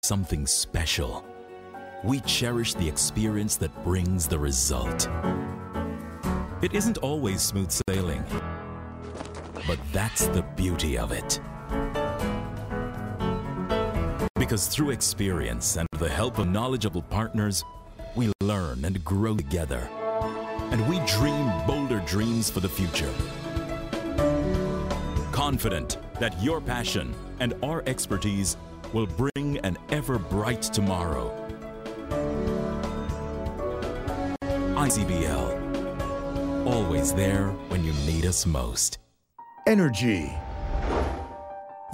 something special. We cherish the experience that brings the result. It isn't always smooth sailing, but that's the beauty of it. Because through experience and the help of knowledgeable partners, we learn and grow together. And we dream bolder dreams for the future. Confident that your passion and our expertise will bring an ever bright tomorrow. ICBL, always there when you need us most. Energy.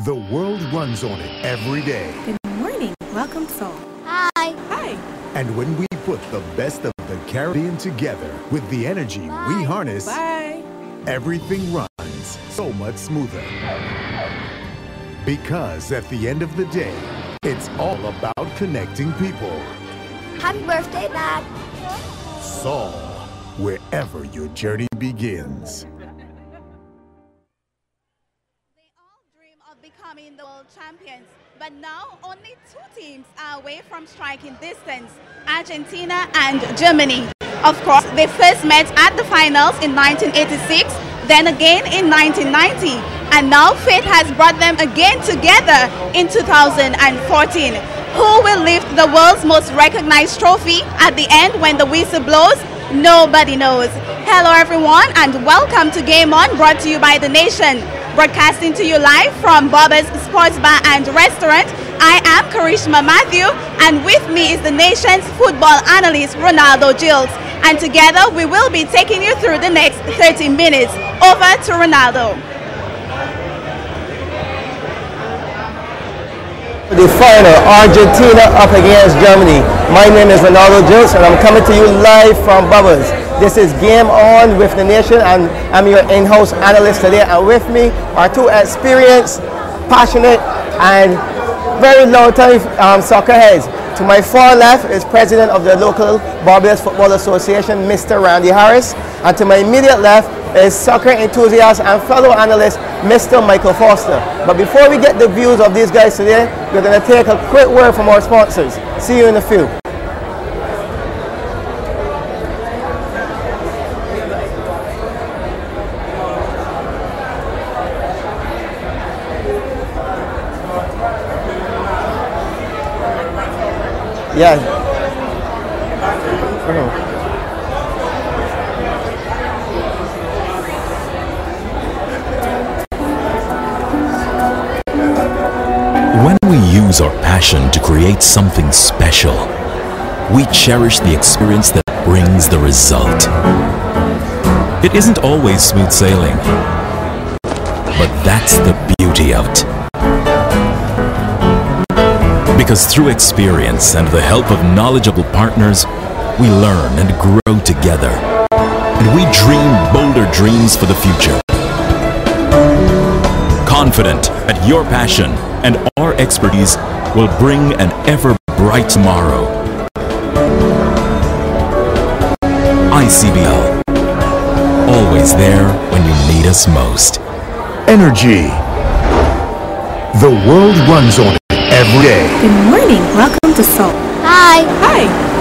The world runs on it every day. Good morning. Welcome, Seoul. Hi. Hi. And when we put the best of the Caribbean together with the energy we harness, everything runs so much smoother. Because at the end of the day, it's all about connecting people. Happy birthday, Dad. Sol, wherever your journey begins. They all dream of becoming the world champions, but now only two teams are away from striking distance, Argentina and Germany. Of course, they first met at the finals in 1986, then again in 1990, and now fate has brought them again together in 2014. Who will lift the world's most recognized trophy at the end when the whistle blows? Nobody knows. Hello everyone and welcome to Game On, brought to you by The Nation. Broadcasting to you live from Barbados Sports Bar and Restaurant, I am Karishma Matthew, and with me is the nation's football analyst Ronaldo Gilles. And together we will be taking you through the next 30 minutes. Over to Ronaldo. The final, Argentina up against Germany. My name is Ronaldo Gilles and I'm coming to you live from Barbados. This is Game On with The Nation and I'm your in-house analyst today, and with me are two experienced, passionate and very long-time soccer heads. To my far left is president of the local Barbados Football Association, Mr. Randy Harris, and to my immediate left is soccer enthusiast and fellow analyst, Mr. Michael Foster. But before we get the views of these guys today, we're going to take a quick word from our sponsors. See you in a few. Yeah. When we use our passion to create something special, we cherish the experience that brings the result. It isn't always smooth sailing, but that's the beauty of it. Because through experience and the help of knowledgeable partners, we learn and grow together. And we dream bolder dreams for the future. Confident that your passion and our expertise will bring an ever bright tomorrow. ICBL, always there when you need us most. Energy. The world runs on it every day. Good morning. Welcome to Seoul. Hi. Hi.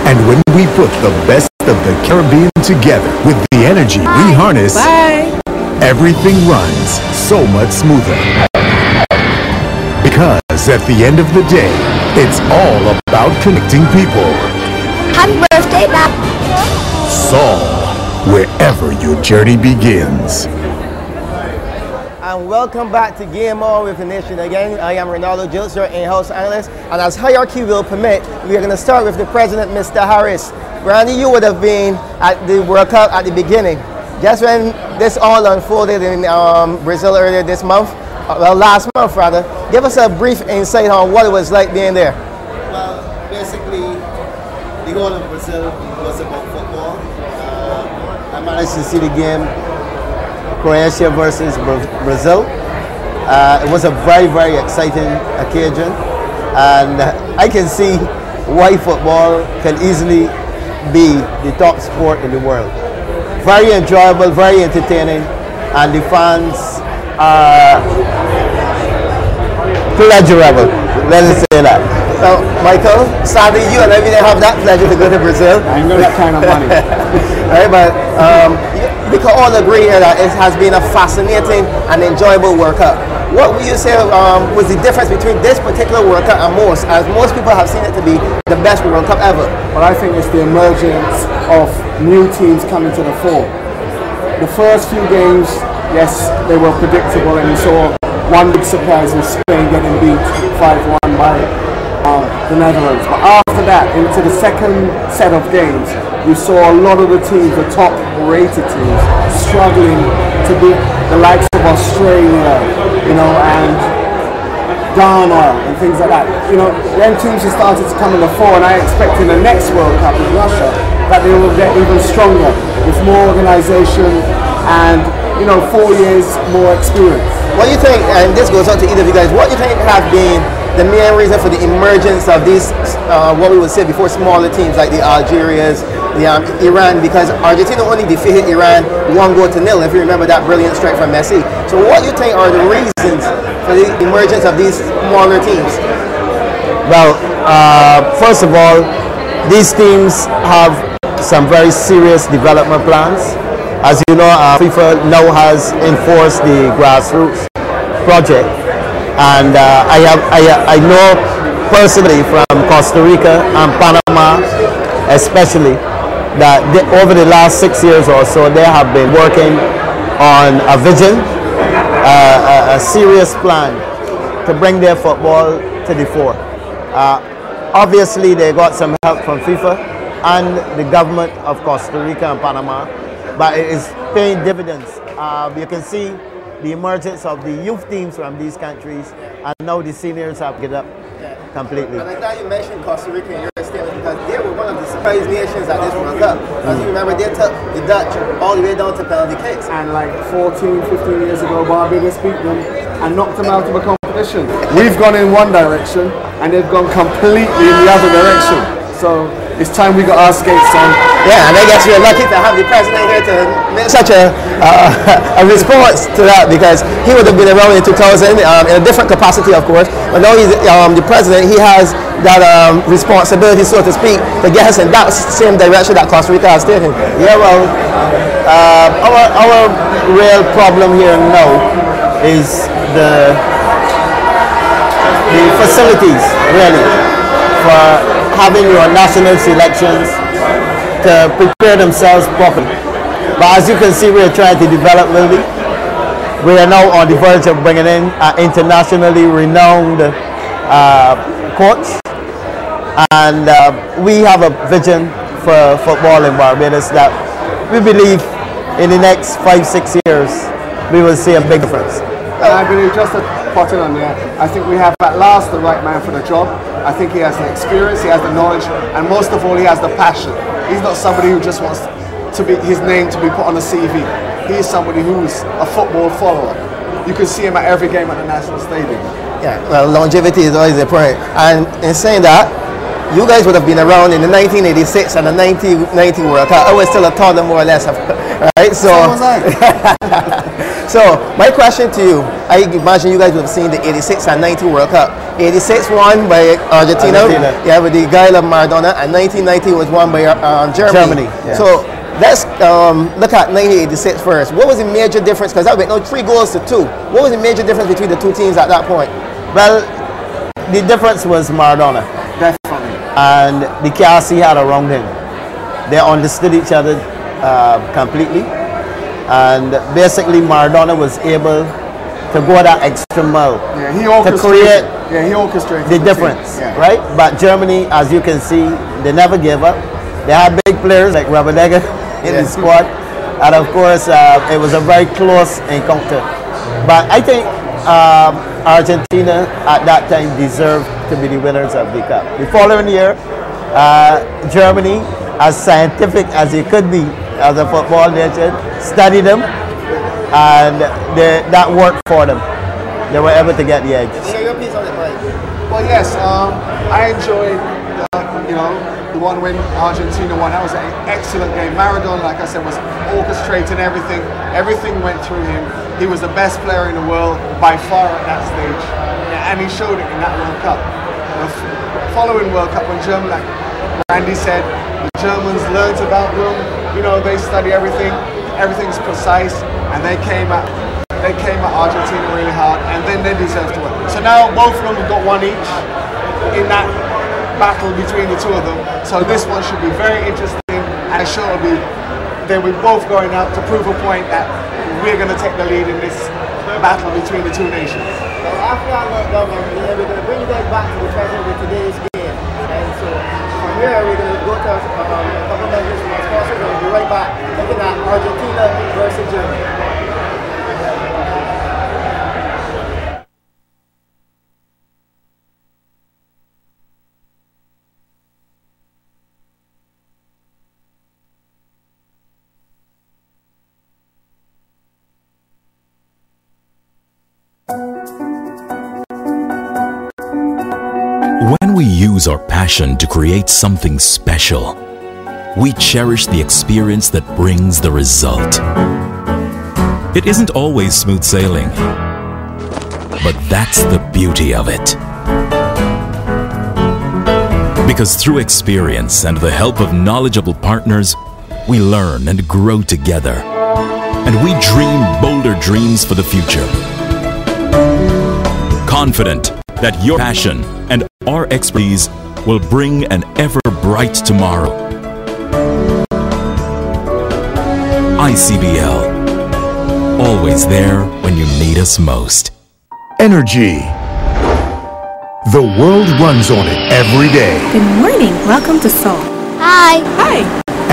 And when we put the best of the Caribbean together with the energy we harness, everything runs so much smoother. Because at the end of the day, it's all about connecting people. Happy birthday, Dad. Sol, wherever your journey begins. And welcome back to Game On with The Nation again. I am Ronaldo Gilles, your in-house analyst, and as hierarchy will permit, we are going to start with the president, Mr. Harris. Randy, you would have been at the World Cup at the beginning. Just when this all unfolded in Brazil earlier this month, well, last month rather, give us a brief insight on what it was like being there. Well, basically, the whole of Brazil was about football. I managed to see the game, Croatia versus Brazil. It was a very, very exciting occasion, and I can see why football can easily be the top sport in the world. Very enjoyable, very entertaining, and the fans are pleasurable. Let us say that. Now, Michael, sadly you and I didn't have that pleasure to go to Brazil. I ain't got that kind of money. Right, but we can all agree here that it has been a fascinating and enjoyable World Cup. What would you say was the difference between this particular World Cup and most, as most people have seen it to be the best World Cup ever? Well, I think it's the emergence of new teams coming to the fore. The first few games, yes, they were predictable, and you saw one big surprise in Spain getting beat 5-1 by the Netherlands. But after that, into the second set of games, you saw a lot of the teams, the top rated teams, struggling to beat the likes of Australia, you know, and Ghana and things like that. You know, them teams have started to come in the fore, and I expect in the next World Cup in Russia that they will get even stronger with more organisation and, you know, 4 years more experience. What do you think, and this goes out to either of you guys, what do you think have been the main reason for the emergence of these, what we would say before, smaller teams like the Algerias, the Iran, because Argentina only defeated Iran 1-0, if you remember that brilliant strike from Messi. So what do you think are the reasons for the emergence of these smaller teams? Well, first of all, these teams have some very serious development plans. As you know, FIFA now has enforced the grassroots project, and I know personally from Costa Rica and Panama especially that over the last 6 years or so they have been working on a vision, a serious plan to bring their football to the fore. Obviously they got some help from FIFA and the government of Costa Rica and Panama, but it is paying dividends. You can see the emergence of the youth teams from these countries, and now the seniors have get up completely. And I'm glad you mentioned Costa Rica in your statement, because they were one of the surprise nations at this World Cup. As you remember, they took the Dutch all the way down to penalty kicks. And like 14, 15 years ago, Barbados beat them and knocked them out of a competition. We've gone in one direction and they've gone completely in the other direction. So it's time we got our skates on. Yeah, and I guess we're lucky to have the president here to make such a response to that, because he would have been around in 2000 in a different capacity, of course. But now he's the president. He has that responsibility, so to speak, to get us in that same direction that Costa Rica has taken. Yeah, well, our real problem here now is the facilities, really, for having your national selections to prepare themselves properly. But as you can see, we are trying to develop Wildy. We are now on the verge of bringing in an internationally renowned coach, and we have a vision for football in Barbados that we believe in the next 5-6 years we will see a big difference. I believe, just to put it on there, I think we have at last the right man for the job. I think he has the experience, he has the knowledge, and most of all, he has the passion. He's not somebody who just wants to be his name to be put on a CV. He is somebody who's a football follower. You can see him at every game at the National Stadium. Yeah, well, longevity is always important. And in saying that, you guys would have been around in the 1986 and the 1990 World Cup. I was still a toddler, more or less, right? So was I. So my question to you, I imagine you guys would have seen the 86 and 90 World Cup. 86 won by Argentina. Yeah, with the guy of Maradona, and 1990 was won by Germany. Yeah. So let's look at 1986 first. What was the major difference? Because that went 3 goals to 2. What was the major difference between the two teams at that point? Well, the difference was Maradona. Definitely. And the chaos he had around him. They understood each other completely, and basically Maradona was able to go that extra mile to create he the difference, right? But Germany, as you can see, they never gave up. They had big players like Rabadega in the squad, and of course it was a very close encounter. But I think Argentina at that time deserved to be the winners of the cup. The following year, Germany, as scientific as it could be as a football nation, studied them, and that worked for them. They were able to get the edge. Well, yes, I enjoyed the one when Argentina won. That was an excellent game. Maradona, like I said, was orchestrating everything. Everything went through him. He was the best player in the world by far at that stage, and he showed it in that World Cup. following World Cup when Germany, like Randy said, the Germans learned about them. You know, they study everything. Everything's precise, and they came at Argentina really hard, and then they deserved to win. So now both of them have got one each in that battle between the two of them. So this one should be very interesting, and I'm sure they'll be both going out to prove a point that we're going to take the lead in this battle between the two nations. So after our lockdown, we're going to bring you guys back to the present with today's game. And so from here, we're going to go to a couple of measures from our sponsors, and we'll be right back looking at Argentina versus Germany. When we use our passion to create something special, we cherish the experience that brings the result. It isn't always smooth sailing, but that's the beauty of it. Because through experience and the help of knowledgeable partners, we learn and grow together. And we dream bolder dreams for the future. Confident that your passion and our expertise will bring an ever bright tomorrow. ICBL, always there when you need us most. Energy. The world runs on it every day. Good morning. Welcome to Seoul. Hi. Hi.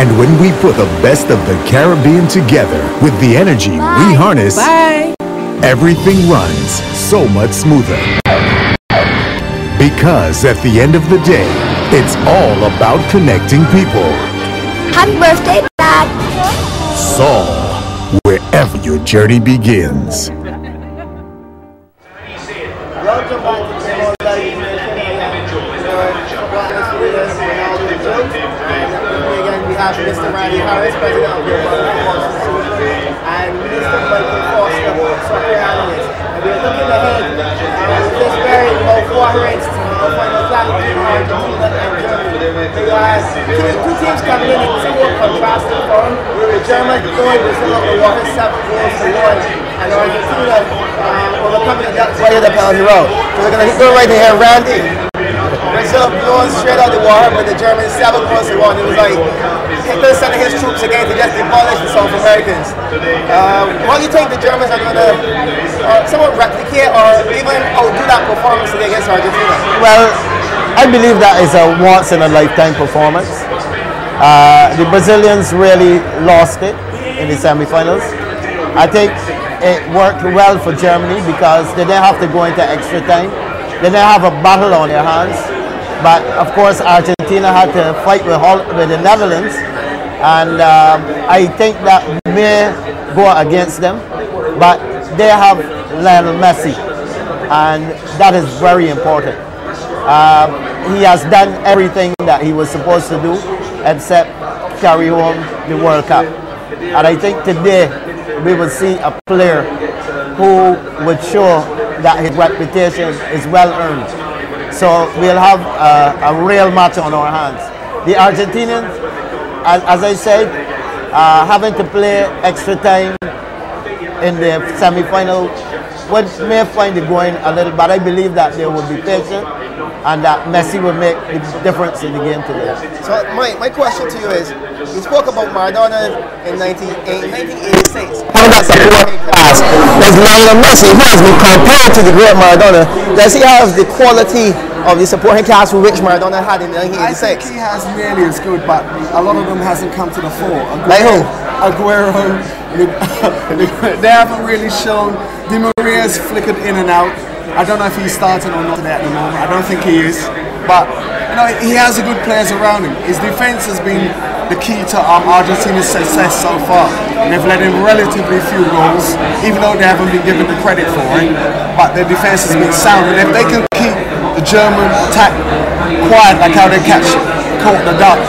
And when we put the best of the Caribbean together with the energy we harness, Bye. everything runs so much smoother. Because at the end of the day, it's all about connecting people. Happy birthday, Dad. Sol, wherever your journey begins. Welcome back to the World Live Nation. And again, we have Mr. Randy Harris, President of the Barbados, and Mr. Michael Foster, soccer analyst. And we're looking ahead this very coherent final flag between Argentina and Germany. They have two teams coming in somewhat contrasting form. The Germans going Brazil up the water 7 goals to 1, and Argentina overcoming the Dutch way of the penalty route. So we're going to go right here, Randy. Brazil blowing straight out the water, but the Germans 7 goals to 1. It was like Hitler sending his troops again to just demolish the South Americans. What do you think the Germans are going to somewhat replicate or even outdo that performance today against Argentina? Well, I believe that is a once-in-a-lifetime performance. The Brazilians really lost it in the semi-finals. I think it worked well for Germany because they didn't have to go into extra time. They didn't have a battle on their hands. But of course, Argentina had to fight with the Netherlands, and I think that may go against them. But they have Lionel Messi, and that is very important. He has done everything that he was supposed to do except carry home the World Cup. And I think today we will see a player who would show that his reputation is well earned. So we'll have a real match on our hands. The Argentinians, as I said, having to play extra time in the semi-final may find it going a little, but I believe that they will be patient and that Messi will make the difference in the game today. So my question to you is, you spoke about Maradona in 1986. How about supporting cast? There's Lionel Messi, who has been compared to the great Maradona. Does he have the quality of the supporting cast which Maradona had in 1986? I think he has nearly as good, but a lot of them hasn't come to the fore. Like who? Aguero, they haven't really shown. Di Maria's flickered in and out. I don't know if he's starting or not today at the moment. I don't think he is. But he has a good players around him. His defense has been the key to Argentina's success so far. They've let in relatively few goals, even though they haven't been given the credit for it. But their defense has been sound, and if they can keep the German attack quiet, like how they caught the duck,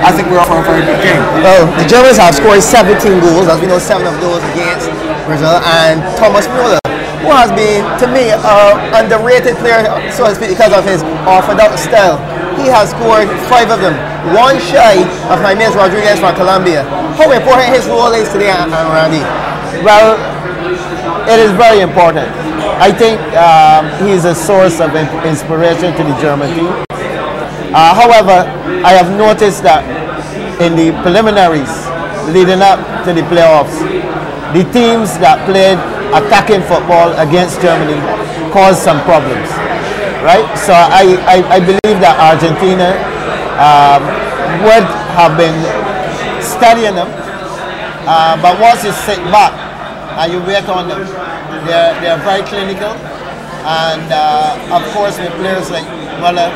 I think we're off for a very good game. Well, the Germans have scored 17 goals, as we know 7 of those against Brazil, and Thomas Müller who has been, to me, an underrated player, so to speak, because of his orthodox style. He has scored 5 of them, one shy of James Rodriguez from Colombia. How important his role is today, Randy? Well, it is very important. I think he's a source of inspiration to the German team. However, I have noticed that in the preliminaries leading up to the playoffs, the teams that played attacking football against Germany caused some problems, right? So I believe that Argentina would have been studying them, but once you sit back and you wait on them, they're very clinical, and of course with players like Muller,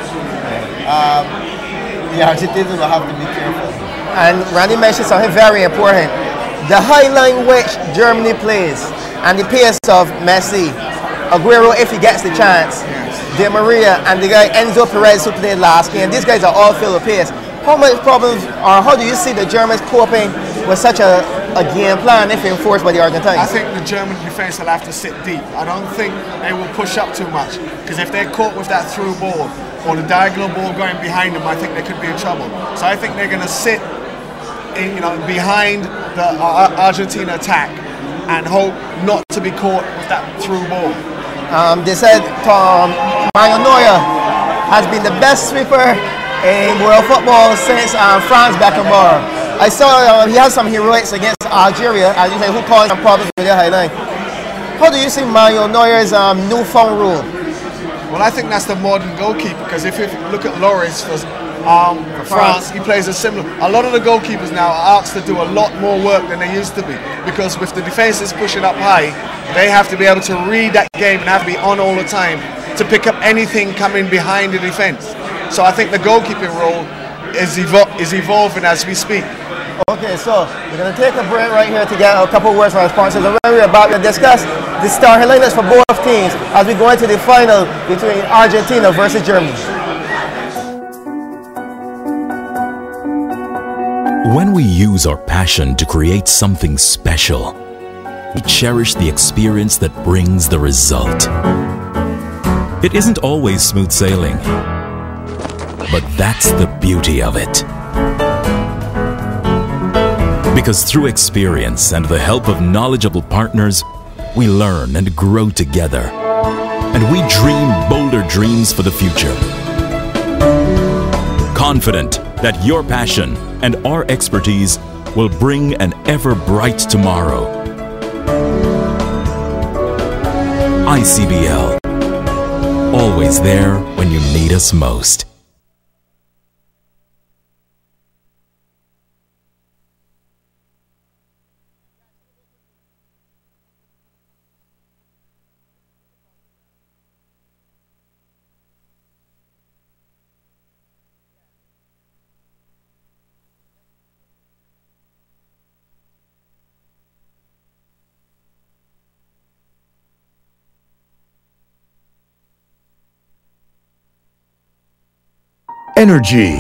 the Argentinians will have to be careful. And Randy mentioned something very important. The high line which Germany plays and the pace of Messi, Aguero if he gets the chance, Di Maria and the guy Enzo Perez who played last game, these guys are all filled with pace. How much problems or how do you see the Germans coping with such a game plan if enforced by the Argentines? I think the German defence will have to sit deep. I don't think they will push up too much, because if they're caught with that through ball or the diagonal ball going behind them, I think they could be in trouble. So I think they're going to sit in, behind the Argentina attack and hope not to be caught with that through ball. They said Mario Neuer has been the best sweeper in world football since Franz Beckenbauer. I saw he has some heroics against Algeria, as you say, who caused some problems with their high line. How do you see Mario Neuer's newfound role? Well, I think that's the modern goalkeeper, because if you look at Lloris for France, he plays a similar. A lot of the goalkeepers now are asked to do a lot more work than they used to be, because with the defences pushing up high, they have to be able to read that game and have to be on all the time to pick up anything coming behind the defence. So I think the goalkeeping role is evolving as we speak. Okay, so we're going to take a break right here to get a couple of words from our sponsors, and when we're about to discuss the starting lineups for both teams as we go into the final between Argentina versus Germany. When we use our passion to create something special, we cherish the experience that brings the result. It isn't always smooth sailing, but that's the beauty of it. Because through experience and the help of knowledgeable partners, we learn and grow together, and we dream bolder dreams for the future. Confident that your passion and our expertise will bring an ever bright tomorrow. ICBL, always there when you need us most. Energy.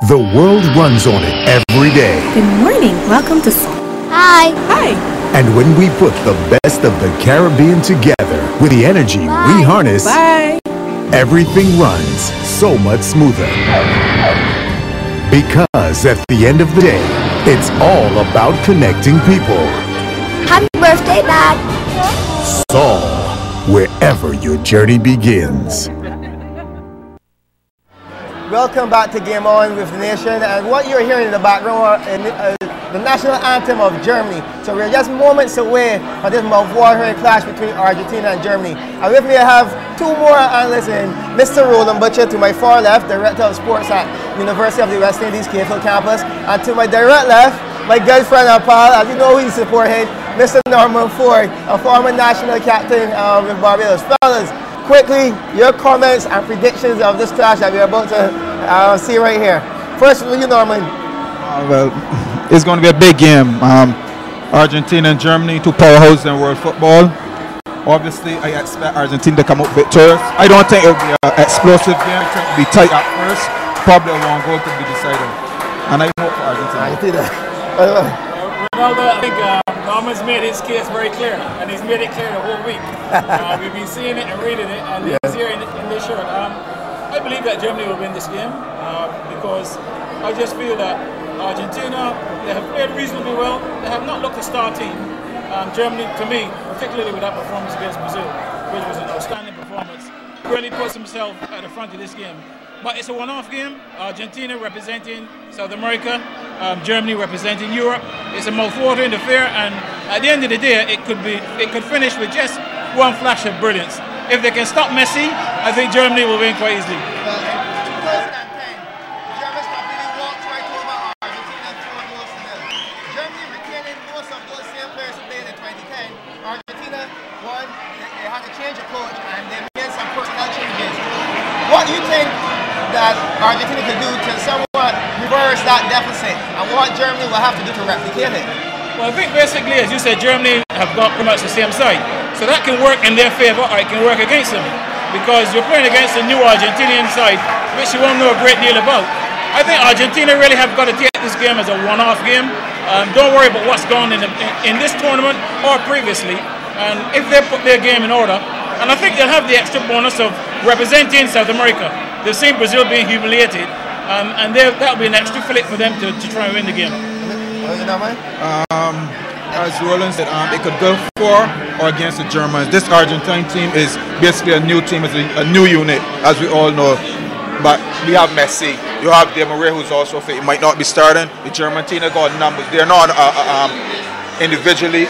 The world runs on it every day. Good morning. Welcome to Sol. Hi. Hi. And when we put the best of the Caribbean together with the energy we harness, Bye. everything runs so much smoother. Because at the end of the day, it's all about connecting people. Happy birthday, Dad. Sol, wherever your journey begins. Welcome back to Game On with the Nation, and what you're hearing in the background is the national anthem of Germany. So we're just moments away from this mouth-watering clash between Argentina and Germany. And with me I have two more analysts in Mr. Roland Butcher to my far left, Director of Sports at University of the West Indies, Cave Hill campus, and to my direct left, my good friend and pal, as you know who you support him, Mr. Norman Ford, a former national captain with Barbados. Fellas, quickly, your comments and predictions of this clash that we're about to see right here. First, you, Norman. Well, it's going to be a big game. Argentina and Germany, two powerhouses in world football. Obviously, I expect Argentina to come up victorious. I don't think it will be an explosive game. I think it will be tight at first. Probably a one goal to be decided. And I hope for Argentina. I see that. Ronaldo, I think Norman's made his case very clear, and he's made it clear the whole week. We've been seeing it and reading it, and he's here in this shirt. I believe that Germany will win this game because I just feel that Argentina, they have played reasonably well. They have not looked a star team. Germany, to me, particularly with that performance against Brazil, which was an outstanding performance, really puts himself at the front of this game. But it's a one-off game. Argentina representing South America, Germany representing Europe. It's a mouth-watering affair, and at the end of the day, it could finish with just one flash of brilliance. If they can stop Messi, I think Germany will win quite easily. Well, in 2010, Germans completely walked right over Argentina 4 goals to nil. Germany retaining most of those same players who played in 2010. Argentina won. They had to change approach, and they made some personnel changes. What do you think that Argentina could do to somewhat reverse that deficit, and what Germany will have to do to replicate it? Well, I think basically, as you said, Germany have got pretty much the same side. So that can work in their favour, or it can work against them. Because you're playing against a new Argentinian side, which you won't know a great deal about. I think Argentina really have got to take this game as a one-off game. Don't worry about what's gone in this tournament or previously. And if they put their game in order, and I think they'll have the extra bonus of representing South America. They've seen Brazil being humiliated, and that'll be an extra fillip for them to try and win the game. As Roland said, it could go for or against the Germans. This Argentine team is basically a new team, it's a new unit, as we all know. But we have Messi, you have Di Maria, who's also fit. He might not be starting. The German team, they got numbers. They're not individually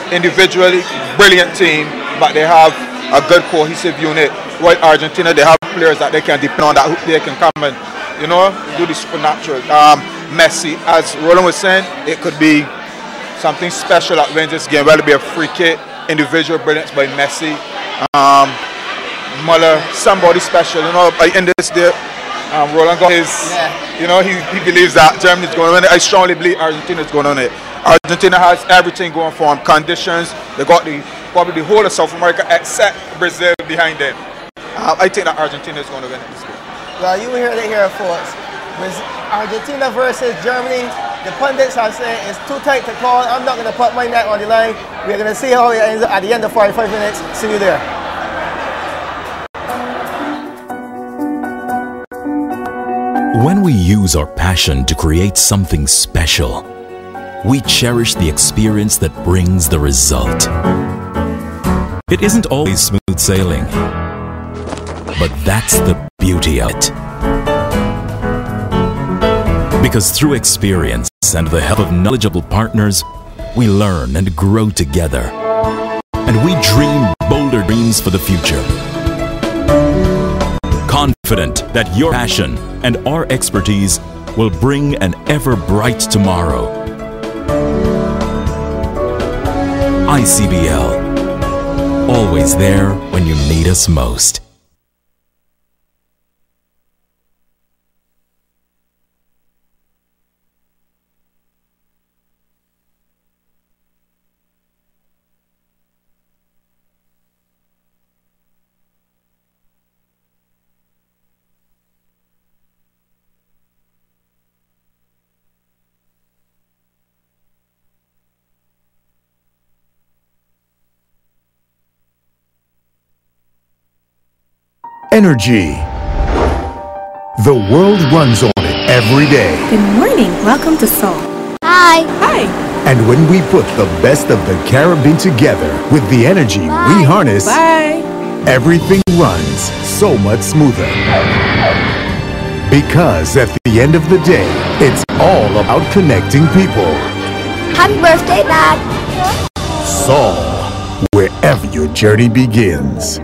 brilliant team, but they have a good cohesive unit. While Argentina, they have players that they can depend on, that they can come and, you know, do the supernatural. Messi, as Roland was saying, it could be something special that wins this game, whether it be a free kick, individual brilliance by Messi, Muller, somebody special. You know, in this day, Roland got his, you know, he believes that Germany is going to win it. I strongly believe Argentina is going to win it. Argentina has everything going for them, conditions. They got probably the whole of South America except Brazil behind them. I think that Argentina is going to win it this game. Well, you heard it here, folks. Argentina versus Germany. The pundits have said it's too tight to call. I'm not going to put my neck on the line. We're going to see how it ends up at the end of 45 minutes. See you there. When we use our passion to create something special, we cherish the experience that brings the result. It isn't always smooth sailing, but that's the beauty of it. Because through experience and the help of knowledgeable partners, we learn and grow together. And we dream bolder dreams for the future. Confident that your passion and our expertise will bring an ever bright tomorrow. ICBL, always there when you need us most. Energy. The world runs on it every day. Good morning. Welcome to Seoul. Hi. Hi. And when we put the best of the Caribbean together with the energy we harness, everything runs so much smoother. Because at the end of the day, it's all about connecting people. Happy birthday, Dad. Seoul, wherever your journey begins.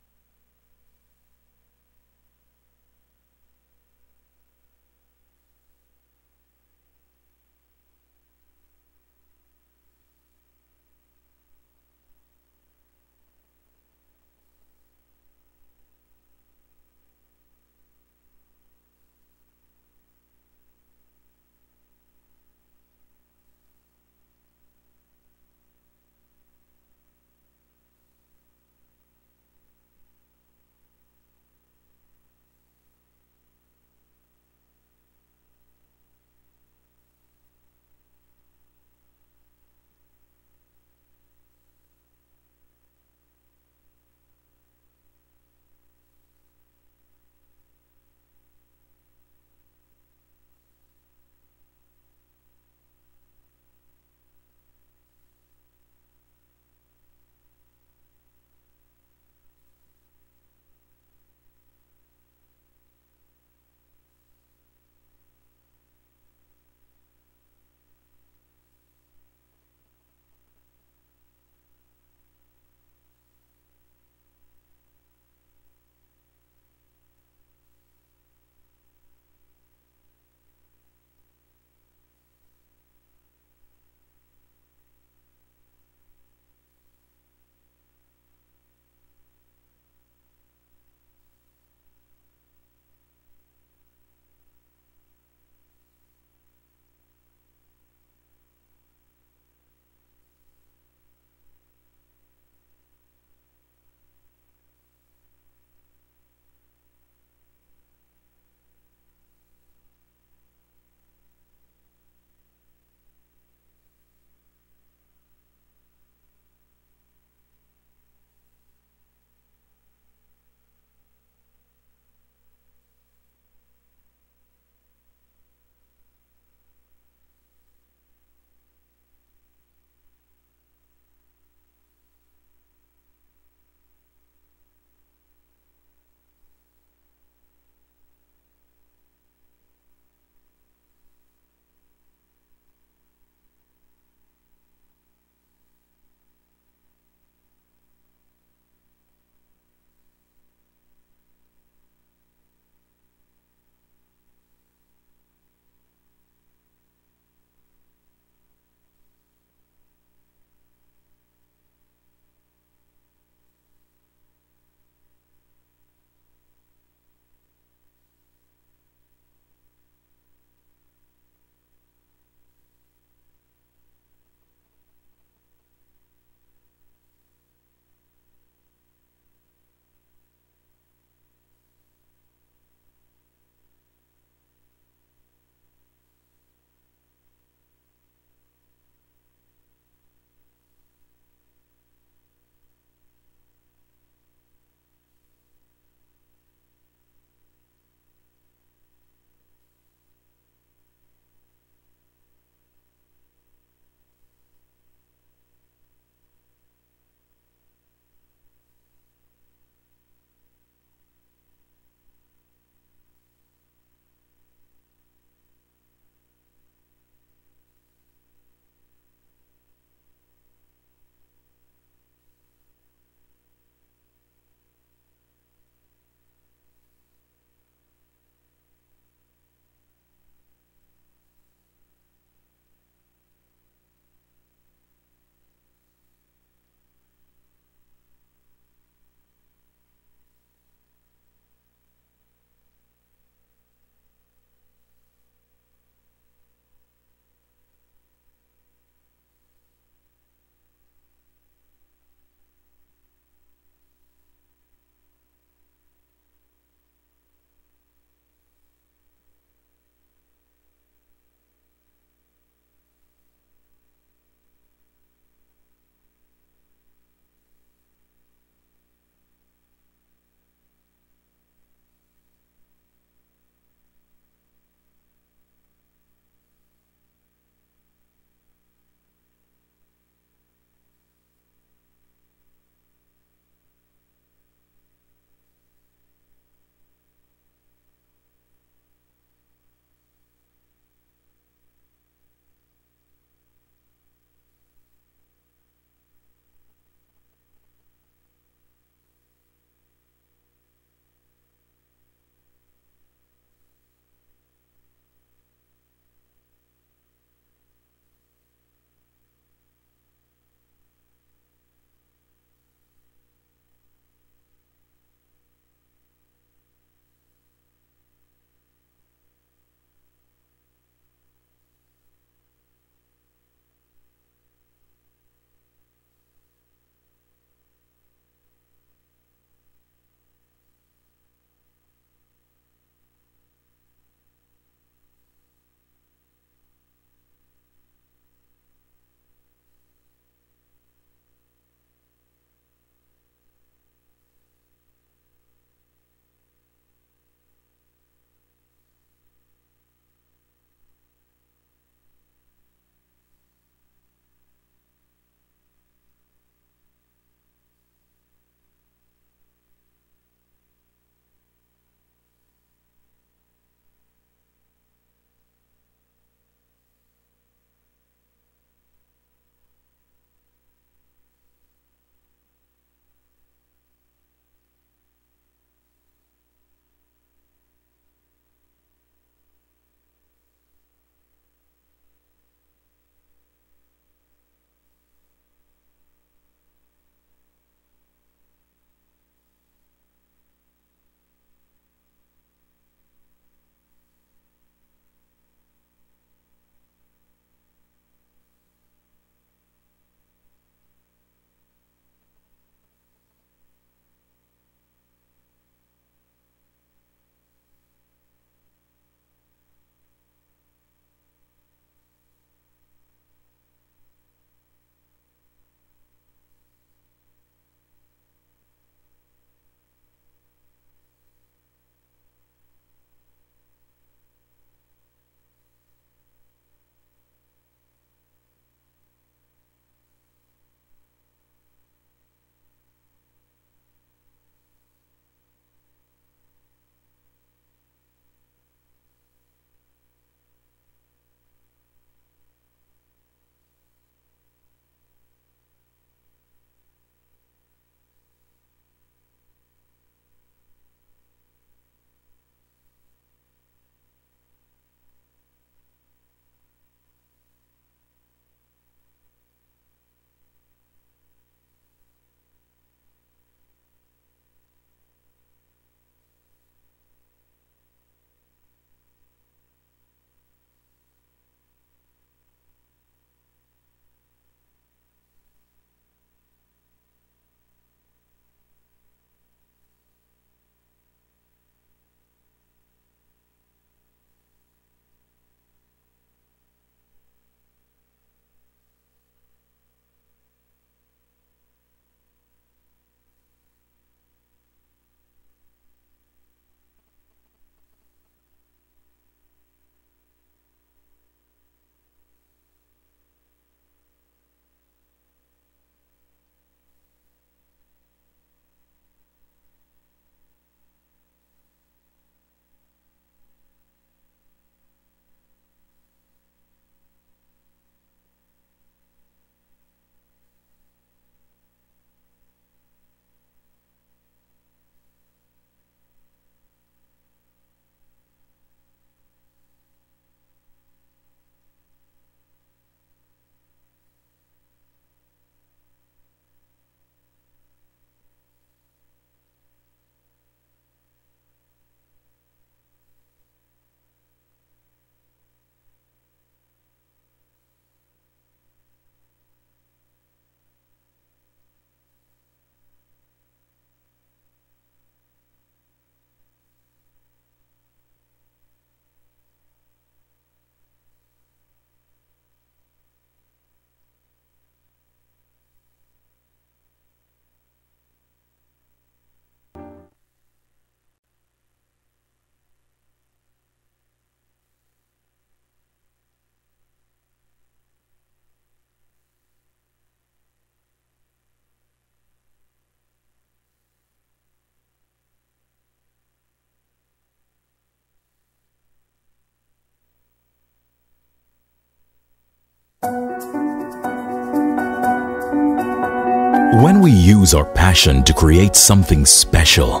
When we use our passion to create something special,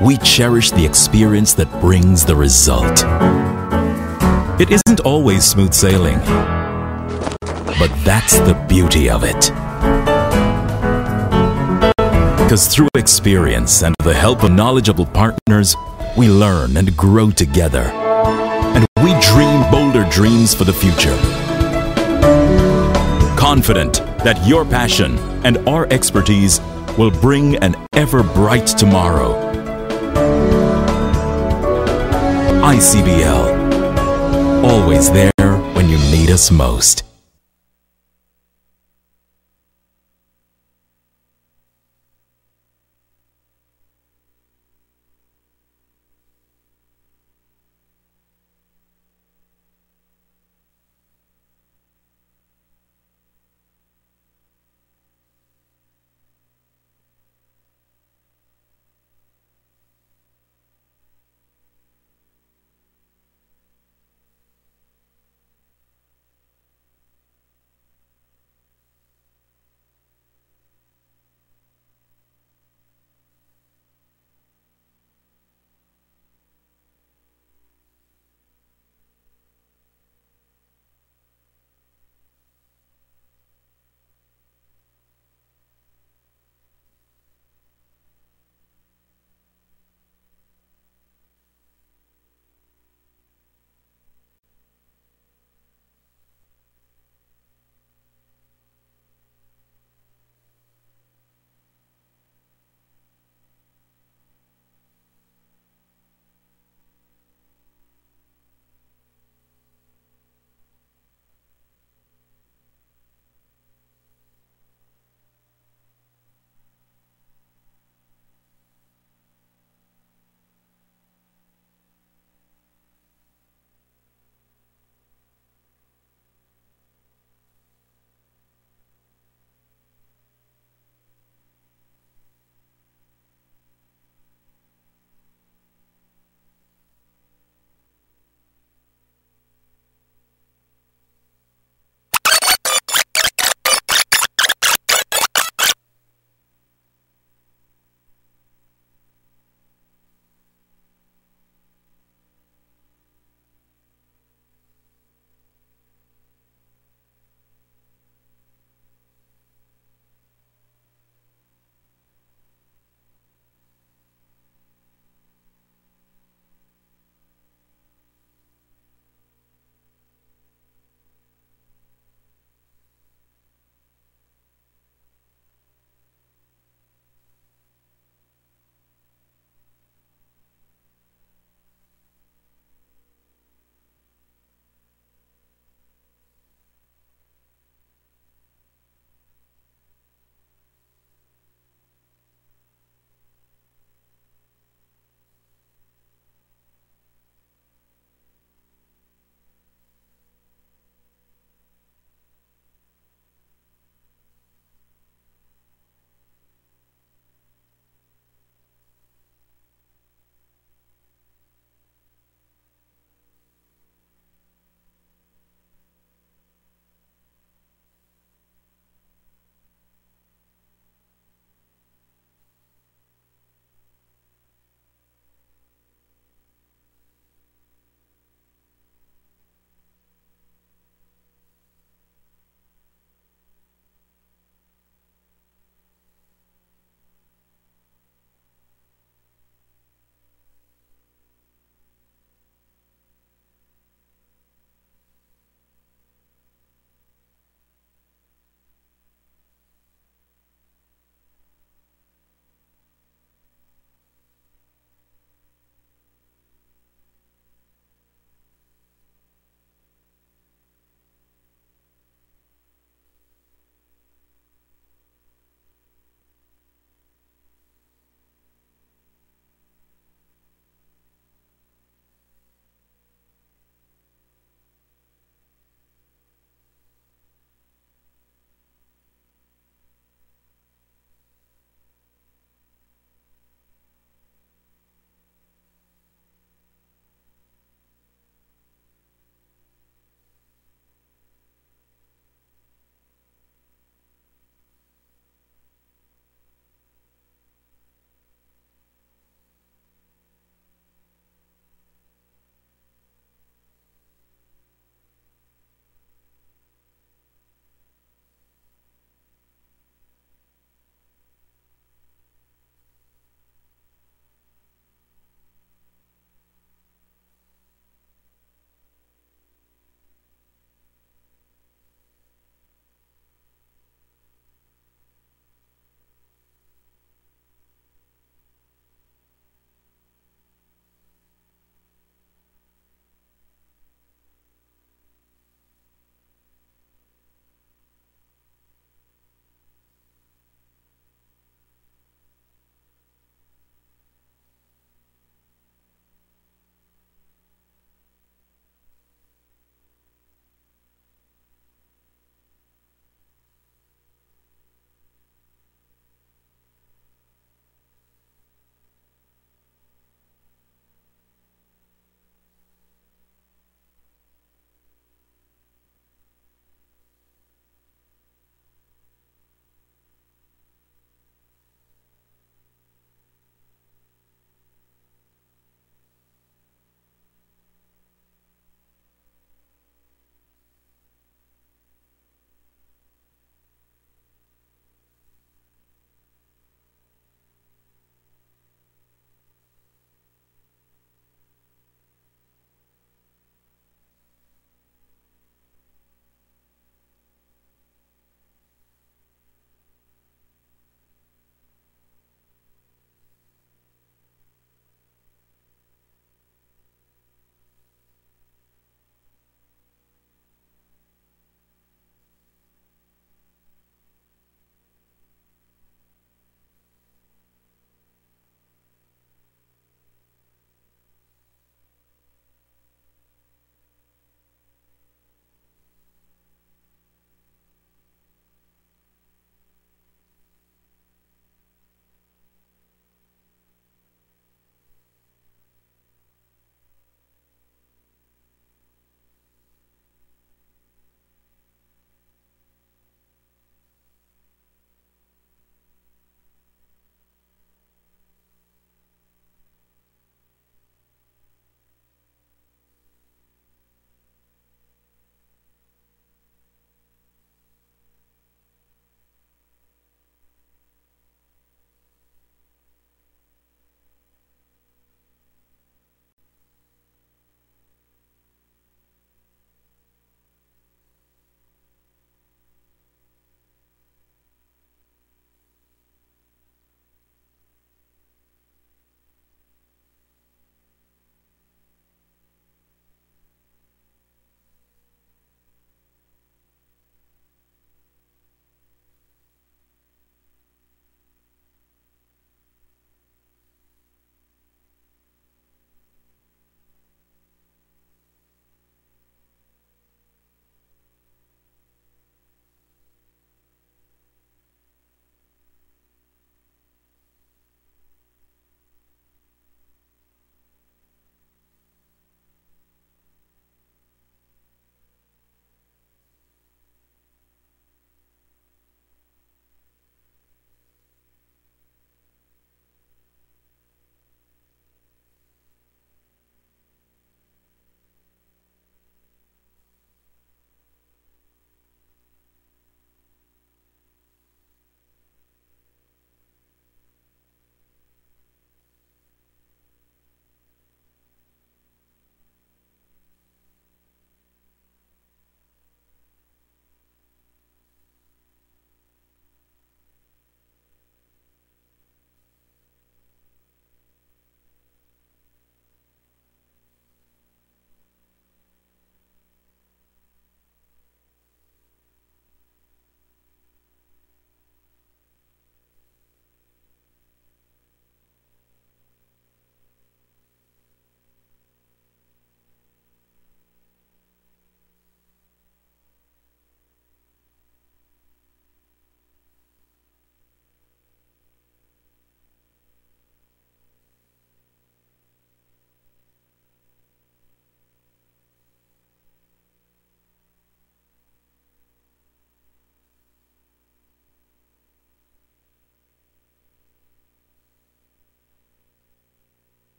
we cherish the experience that brings the result. It isn't always smooth sailing, but that's the beauty of it. Because through experience and the help of knowledgeable partners, we learn and grow together. And we dream bolder dreams for the future. Confident that your passion and our expertise will bring an ever bright tomorrow. ICBL, always there when you need us most.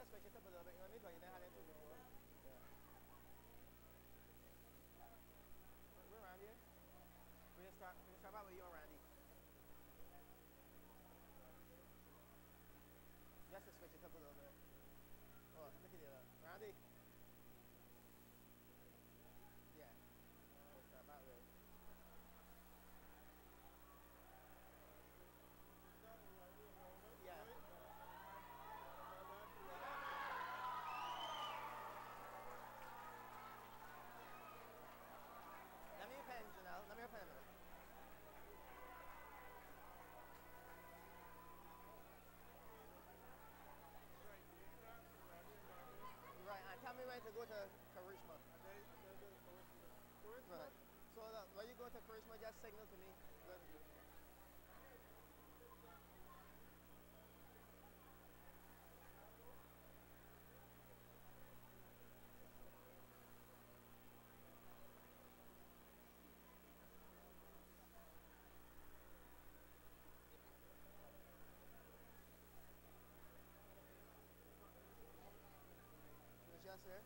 switch it up a little bit, you know what I mean? Because you didn't have it too before. Yeah. Where Randy? We can start out with you and Randy. Just to switch it up a little bit. Oh, look at that. Randy? Yeah. We'll start back with. Yeah. Let me pen, Janelle. Let me pen a minute. Right, and tell me when to go to Karishma. Right. So when you go to Karishma, just signal to me. Good. Just there.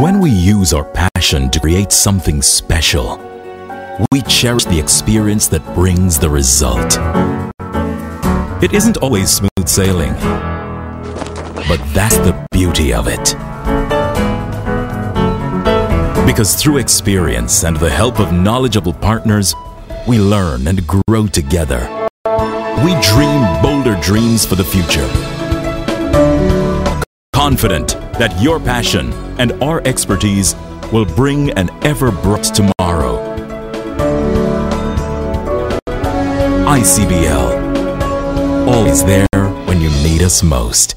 When we use our passion to create something special, we cherish the experience that brings the result. It isn't always smooth sailing, but that's the beauty of it. Because through experience and the help of knowledgeable partners, we learn and grow together. We dream bolder dreams for the future. Confident that your passion and our expertise will bring an ever-bright tomorrow. ICBL, always there when you need us most.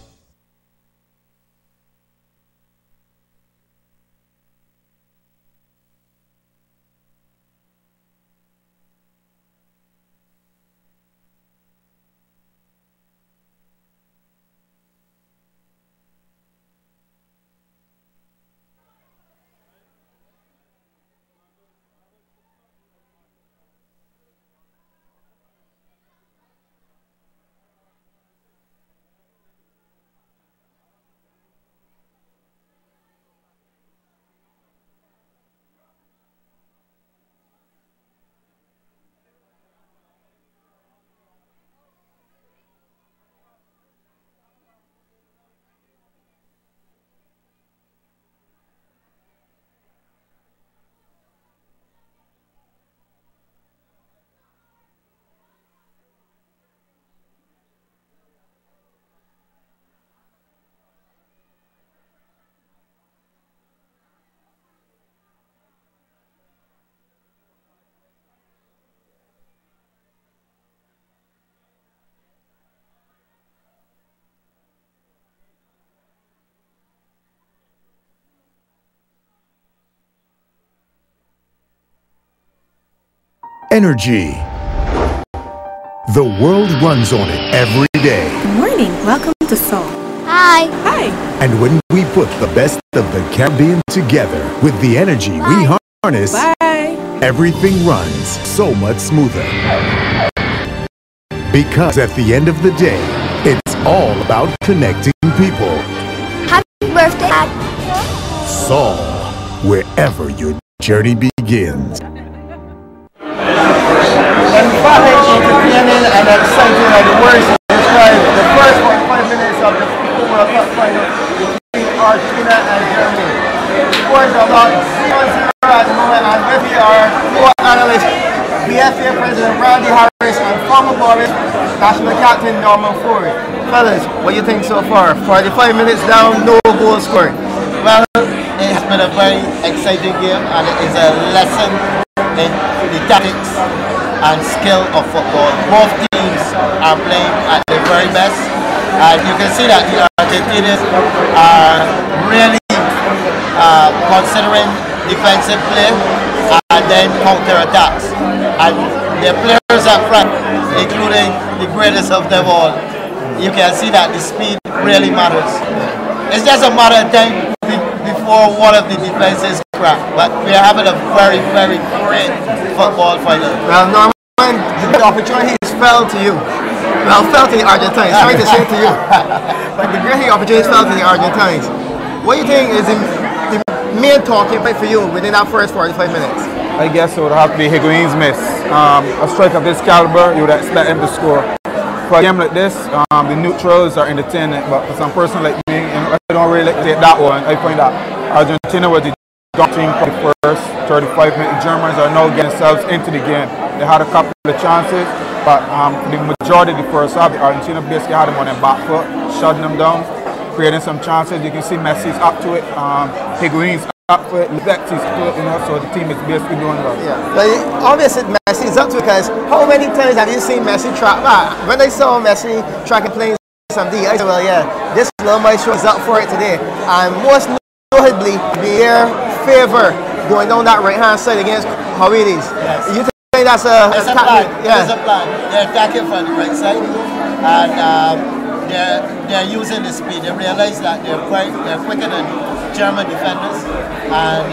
Energy. The world runs on it every day. Good morning. Welcome to Seoul. Hi. Hi. And when we put the best of the Caribbean together with the energy we harness, everything runs so much smoother. Because at the end of the day, it's all about connecting people. Happy birthday, Dad. Sol, wherever your journey begins. Emphatic, entertaining, and exciting are the words to describe the first 45 minutes of the FIFA World Cup final between Argentina and Germany. Scores are about 0-0 at the moment, and with me are co-analysts, BFA President Randy Harris and former Barbados national captain Norman Ford. Fellas, what do you think so far? 45 minutes down, no goal scored. Well, it has been a very exciting game, and it is a lesson in the tactics and skill of football. Both teams are playing at their very best, and you can see that the Argentinians are really considering defensive play and then counter attacks, and their players up front, including the greatest of them all, you can see that the speed really matters. It's just a matter of time before one of the defenses crack, but we are having a very, very great football final. Well, Norman, the opportunity fell to you. Well, fell to the Argentines. Sorry to say it to you. But the great opportunity fell to the Argentines. What do you think is the main talking point for you within that first 45 minutes? I guess it would have to be Higuain's miss. A strike of this caliber, you would expect him to score. For a game like this, the neutrals are entertaining, but for some person like me, I don't really take that one. I find that Argentina was the team for the first 35 minutes. The Germans are now getting themselves into the game. They had a couple of chances, but for the majority of the first half, the Argentina basically had them on their back foot, shutting them down, creating some chances. You can see Messi's up to it, Higuain's up for it, Lexi's to it, so the team is basically doing well. Yeah, but obviously Messi's up to it, because how many times have you seen Messi track back? When I saw Messi tracking playing some D, I said, well, yeah, this little maestro is up for it today. And most notably, their favor going down that right-hand side against Hawiris. Yes. You think that's a plan? Yeah. There's a plan. They're attacking from the right side, and they're using the speed. They realize that they're quicker than German defenders, and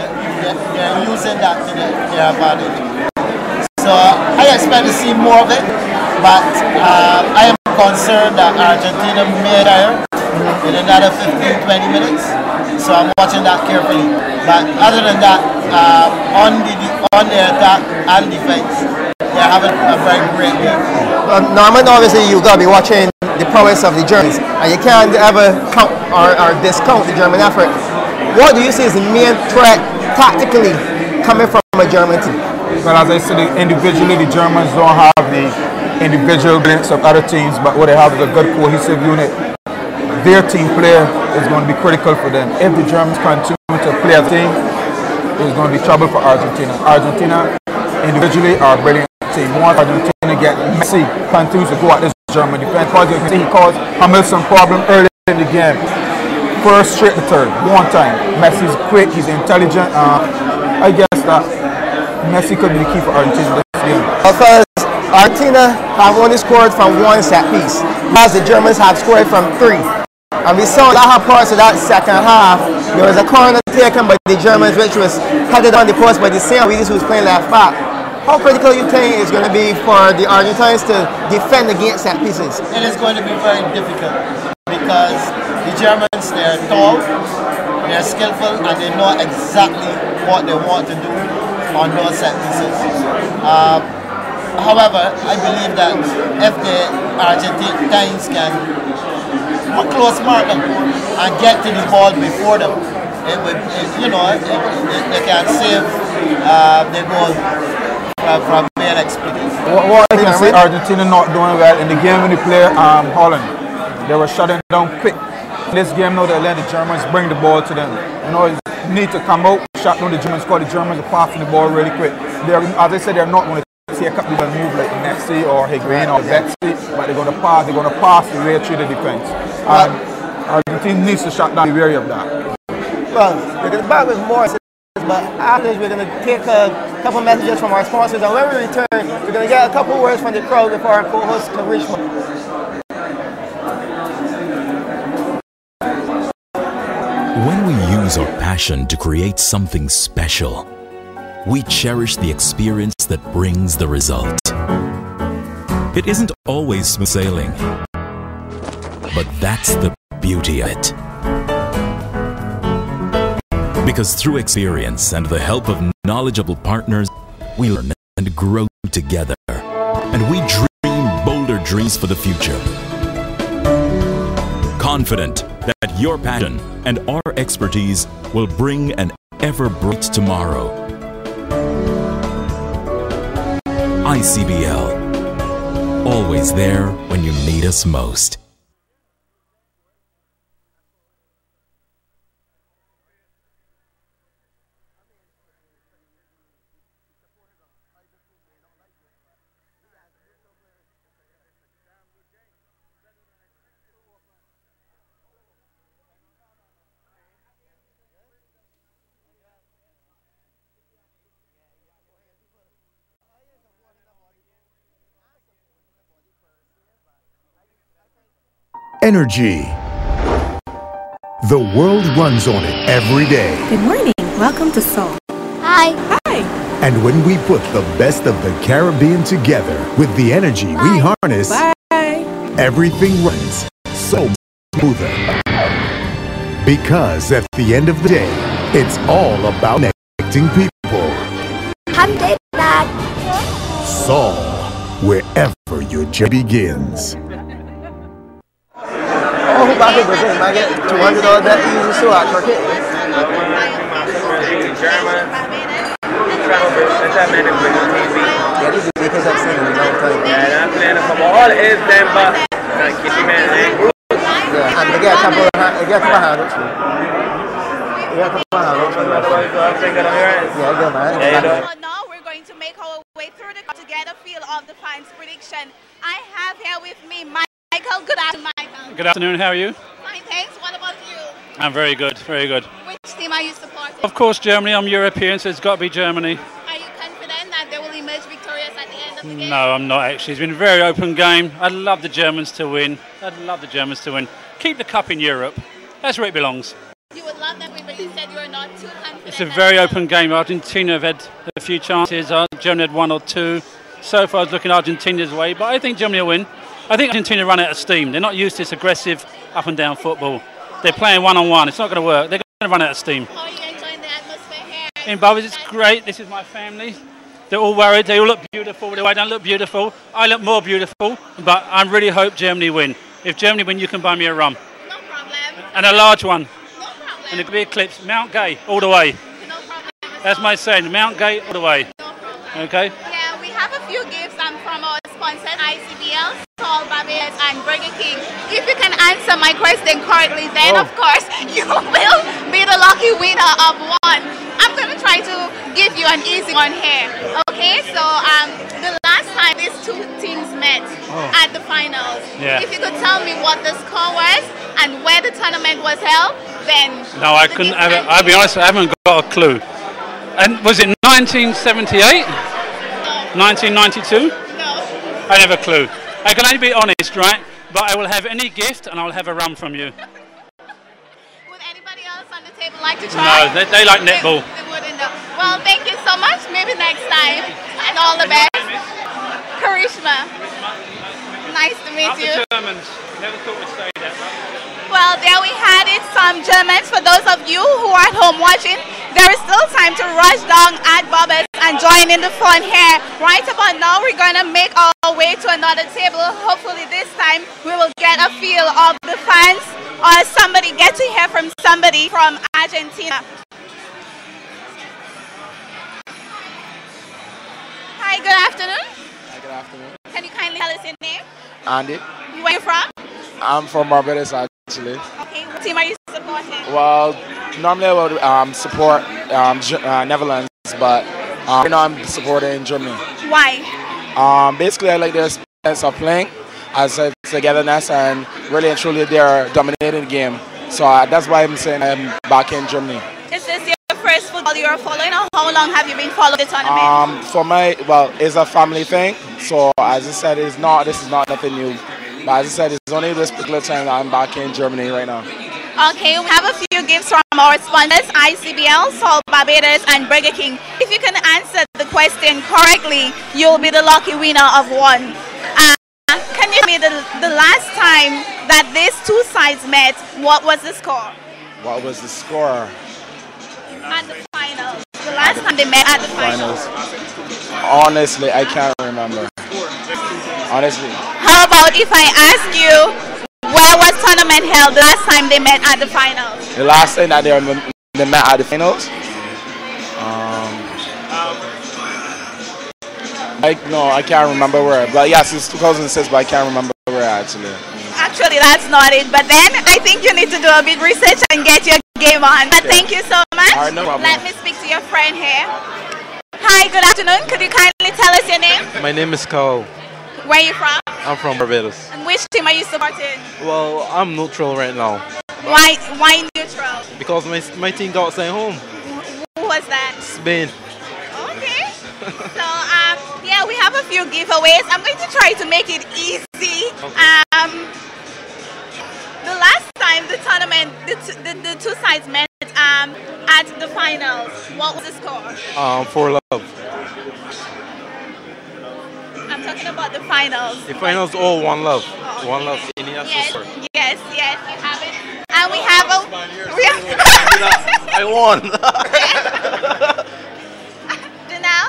they're using that to their advantage. So I expect to see more of it, but I am concerned that Argentina may tire in another 15-20 minutes, so I'm watching that carefully. But other than that, on the attack and defense, they're having a very great week. Norman, obviously you gotta be watching the prowess of the Germans, and you can't ever count or discount the German effort. What do you see as the main threat tactically coming from a German team? Well, as I said, individually the Germans don't have the individual brilliance of other teams, but what they have is a good cohesive unit. Their team player is going to be critical for them. If the Germans continue to play a team, it's going to be trouble for Argentina. Argentina individually are a brilliant team. Once Argentina get Messi continues to go at this German defense, because you can see he caused Hamilton problem early in the game. First straight to third, one time. Messi's quick, he's intelligent. I guess that Messi could be the key for Argentina this game. Because Argentina have only scored from one set piece, whereas the Germans have scored from 3. And we saw that parts of that second half, there was a corner taken by the Germans which was headed on the post by the same Reedus who was playing left back. How critical you think is going to be for the Argentines to defend against set pieces? It is going to be very difficult because the Germans, they're tall, they're skillful, and they know exactly what they want to do on those set pieces. However, I believe that if the Argentines can close mark them and get to the ball before them, they can save the goal from being exploited. What I can see Argentina not doing well in the game when they play Holland, they were shutting down quick. In this game now they let the Germans bring the ball to them. You know, you need to come out, shut down the Germans, because the Germans are passing the ball really quick. As I said, they're not going to take up the move like Messi or Higuain or Betsy, but they're going to pass the way through the defense. And Argentina needs to shut down, be wary of that. Well, we're going to back with more, but after this we're going to take a couple messages from our sponsors, and when we return, we're going to get a couple words from the crowd before our co-host can reach one. When we use our passion to create something special, we cherish the experience that brings the result. It isn't always smooth sailing, but that's the beauty of it. Because through experience and the help of knowledgeable partners, we learn and grow together, and we dream bolder dreams for the future. Confident that your passion and our expertise will bring an ever bright tomorrow. ICBL, always there when you need us most. Energy. The world runs on it every day. Good morning. Welcome to Seoul. Hi. Hi. And when we put the best of the Caribbean together with the energy we harness, everything runs so smoother. Because at the end of the day, it's all about connecting people. Happy day, Dad. Sol, wherever your journey begins. Oh, who back in Brazil? I get $200 bet easy so I truck it. Yeah, these because I've seen them a long time. Yeah, I'm playing for all is them, but yeah, and they get a couple of handles. Yeah, good man. Now we're going to make our way through the to get a feel of the fans' prediction. I have here with me Michael. Good afternoon, Michael. Good afternoon, how are you? Fine, thanks. What about you? I'm very good, very good. Which team are you supporting? Of course, Germany. I'm European, so it's got to be Germany. Are you confident that they will emerge victorious at the end of the game? No, I'm not actually. It's been a very open game. I'd love the Germans to win. I'd love the Germans to win. Keep the cup in Europe. That's where it belongs. You would love them, but you said you are not too confident. It's a very open game. Argentina have had a few chances. Germany had one or two. So far, I was looking Argentina's way, but I think Germany will win. I think Argentina run out of steam. They're not used to this aggressive up and down football. They're playing one-on-one. It's not going to work. They're going to run out of steam. How are you enjoying the atmosphere here? In Barbados, it's great. This is my family. They're all worried. They all look beautiful. I don't look beautiful. I look more beautiful. But I really hope Germany win. If Germany win, you can buy me a rum. No problem. And a large one. No problem. And a big eclipse. Mount Gay all the way. No problem. That's my saying. Mount Gay all the way. No problem. Okay. Yeah, we have a few gifts from our sponsors, ICBL, Sol, Barbados, and Burger King. If you can answer my question correctly, then of course you will be the lucky winner of one. I'm going to try to give you an easy one here. Okay, so the last time these two teams met at the finals, if you could tell me what the score was and where the tournament was held, then... No, I couldn't have it. I'll be honest, I haven't got a clue. And was it 1978? 1992? No. I have a clue. I can only be honest, right? But I will have any gift and I'll have a rum from you. Would anybody else on the table like to try? No, they like netball. They wouldn't know. Well, thank you so much. Maybe next time. And all the best. Karishma. Nice to meet you. Germans. Never thought we'd say that. Well, there we had it, some Germans. For those of you who are at home watching, there is still time to rush down at Barbados and join in the fun here. Right about now, we're going to make our way to another table. Hopefully this time we will get a feel of the fans or get to hear from somebody from Argentina. Hi, good afternoon. Hi, good afternoon. Can you kindly tell us your name? Andy. Where are you from? I'm from Barbados, actually. Okay, what team are you supporting? Well, normally I would support Netherlands, but right now I'm supporting Germany. Why? Basically, I like their sense of playing, as a togetherness, and really and truly they're dominating the game. So that's why I'm saying I'm back in Germany. Is this your first football you're following, or how long have you been following the tournament? It's a family thing. So as I said, this is not nothing new. But as I said, it's only this particular time that I'm back in Germany right now. Okay, we have a few gifts from our sponsors, ICBL, Sol, Barbados, and Burger King. If you can answer the question correctly, you'll be the lucky winner of one. Can you tell me the last time that these two sides met, what was the score? What was the score? At the finals. The last time they met at the finals. Honestly, I can't remember. Honestly. How about if I ask you, where was tournament held the last time they met at the finals? The last time that they met at the finals? I can't remember where. But yes, it's 2006, but I can't remember where actually. Actually, that's not it. But then I think you need to do a bit research and get your game on. But thank you so much. All right, no problem. Let me speak to your friend here. Hi, good afternoon. Could you kindly tell us your name? My name is Carl. Where are you from? I'm from Barbados. And which team are you supporting? Well, I'm neutral right now. Why neutral? Because my team got sent home. Who was that? Spain. Okay. So, yeah, we have a few giveaways. I'm going to try to make it easy. Okay. The last time the tournament, the two sides met at the finals, what was the score? For love. I'm talking about the finals. The finals, one love. Oh, one love. Yes, yes, yes, you have it. And we have a... I won. Janelle?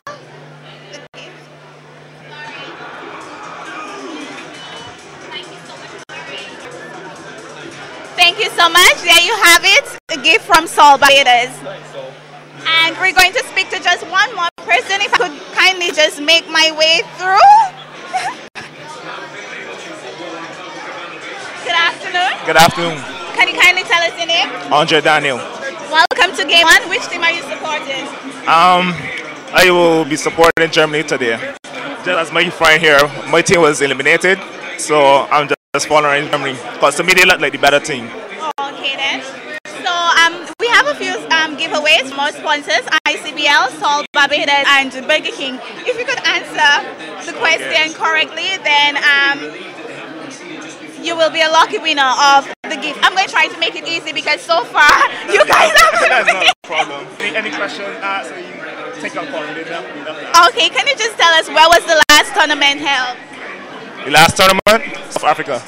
Thank you so much. There you have it. A gift from Sol, Barbados. And we're going to speak to just one more person. If I could kindly just make my way through. Good afternoon. Good afternoon. Can you kindly tell us your name? Andre Daniel. Welcome to Game 1. Which team are you supporting? I will be supporting Germany today. Just as my friend here, my team was eliminated, so I'm just following Germany because to me they look like the better team. Okay then. So we have a few giveaways from our sponsors, ICBL, Sol, Barbados, and Burger King. If you could answer the question correctly, then you will be a lucky winner of the gift. I'm going to try to make it easy because so far you guys have been no problem. Any question? So you take up on it. Okay, can you just tell us where was the last tournament held? The last tournament? South Africa.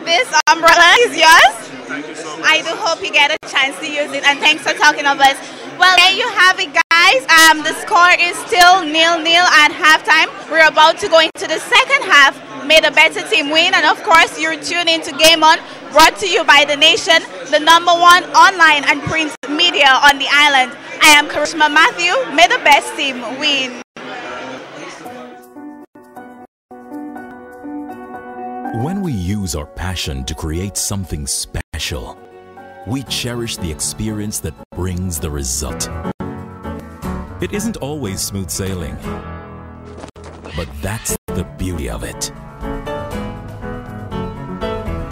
This umbrella is yours. I do hope you get a chance to use it, and thanks for talking of us. Well, there you have it, guys. The score is still 0-0 at halftime. We're about to go into the second half. May the better team win, and of course, you're tuned into Game On, brought to you by The Nation, the #1 online and print media on the island. I am Karishma Matthew. May the best team win. When we use our passion to create something special, we cherish the experience that brings the result. It isn't always smooth sailing, but that's the beauty of it.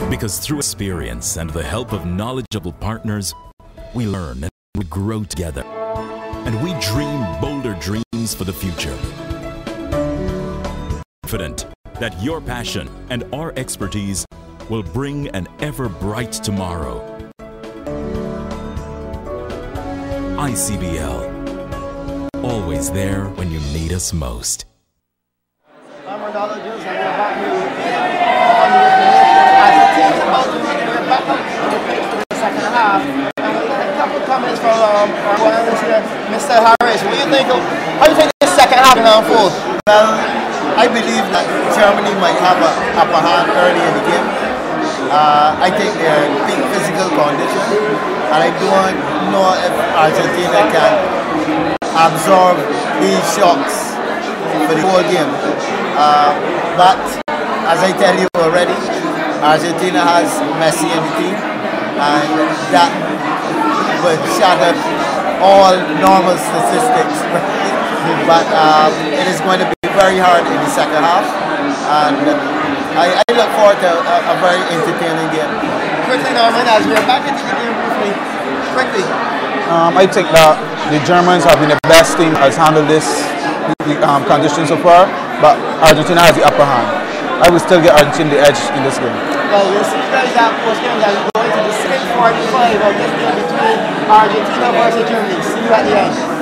Because through experience and the help of knowledgeable partners, we learn and we grow together. And we dream bolder dreams for the future. Confident that your passion and our expertise will bring an ever bright tomorrow. ICBL, always there when you need us most. I'm Ronaldo Jones, and we're back here on the as the team's about to we're back up on the pitch for the second half. And we got a couple of comments from our analyst here, Mr. Harris. What do you think how do you think this second half is going to unfold? Well, I believe that Germany might have an upper hand early in the game. I think they're in peak physical condition, and I don't know if Argentina can absorb these shocks for the whole game. But as I tell you already, Argentina has Messi in the team, and that would shatter all normal statistics. But it is going to be very hard in the second half, and I look forward to a very entertaining game. Quickly, Norman, as we're back into the game briefly, quickly. I think that the Germans have been the best team that has handled this condition so far, but Argentina has the upper hand. I will still get Argentina the edge in this game. Well, we'll see you guys at post games as we go into the 6:45 of this game between Argentina versus Germany. See you at the end.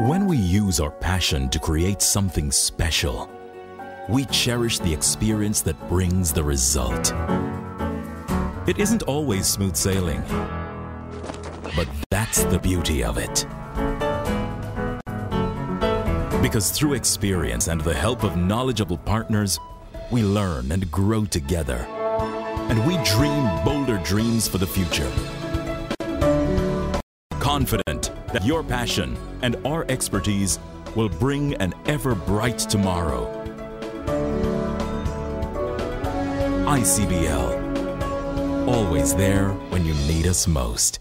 When we use our passion to create something special, we cherish the experience that brings the result. It isn't always smooth sailing, but that's the beauty of it. Because through experience and the help of knowledgeable partners, we learn and grow together. And we dream bolder dreams for the future. Confident that your passion and our expertise will bring an ever bright tomorrow. ICBL, always there when you need us most.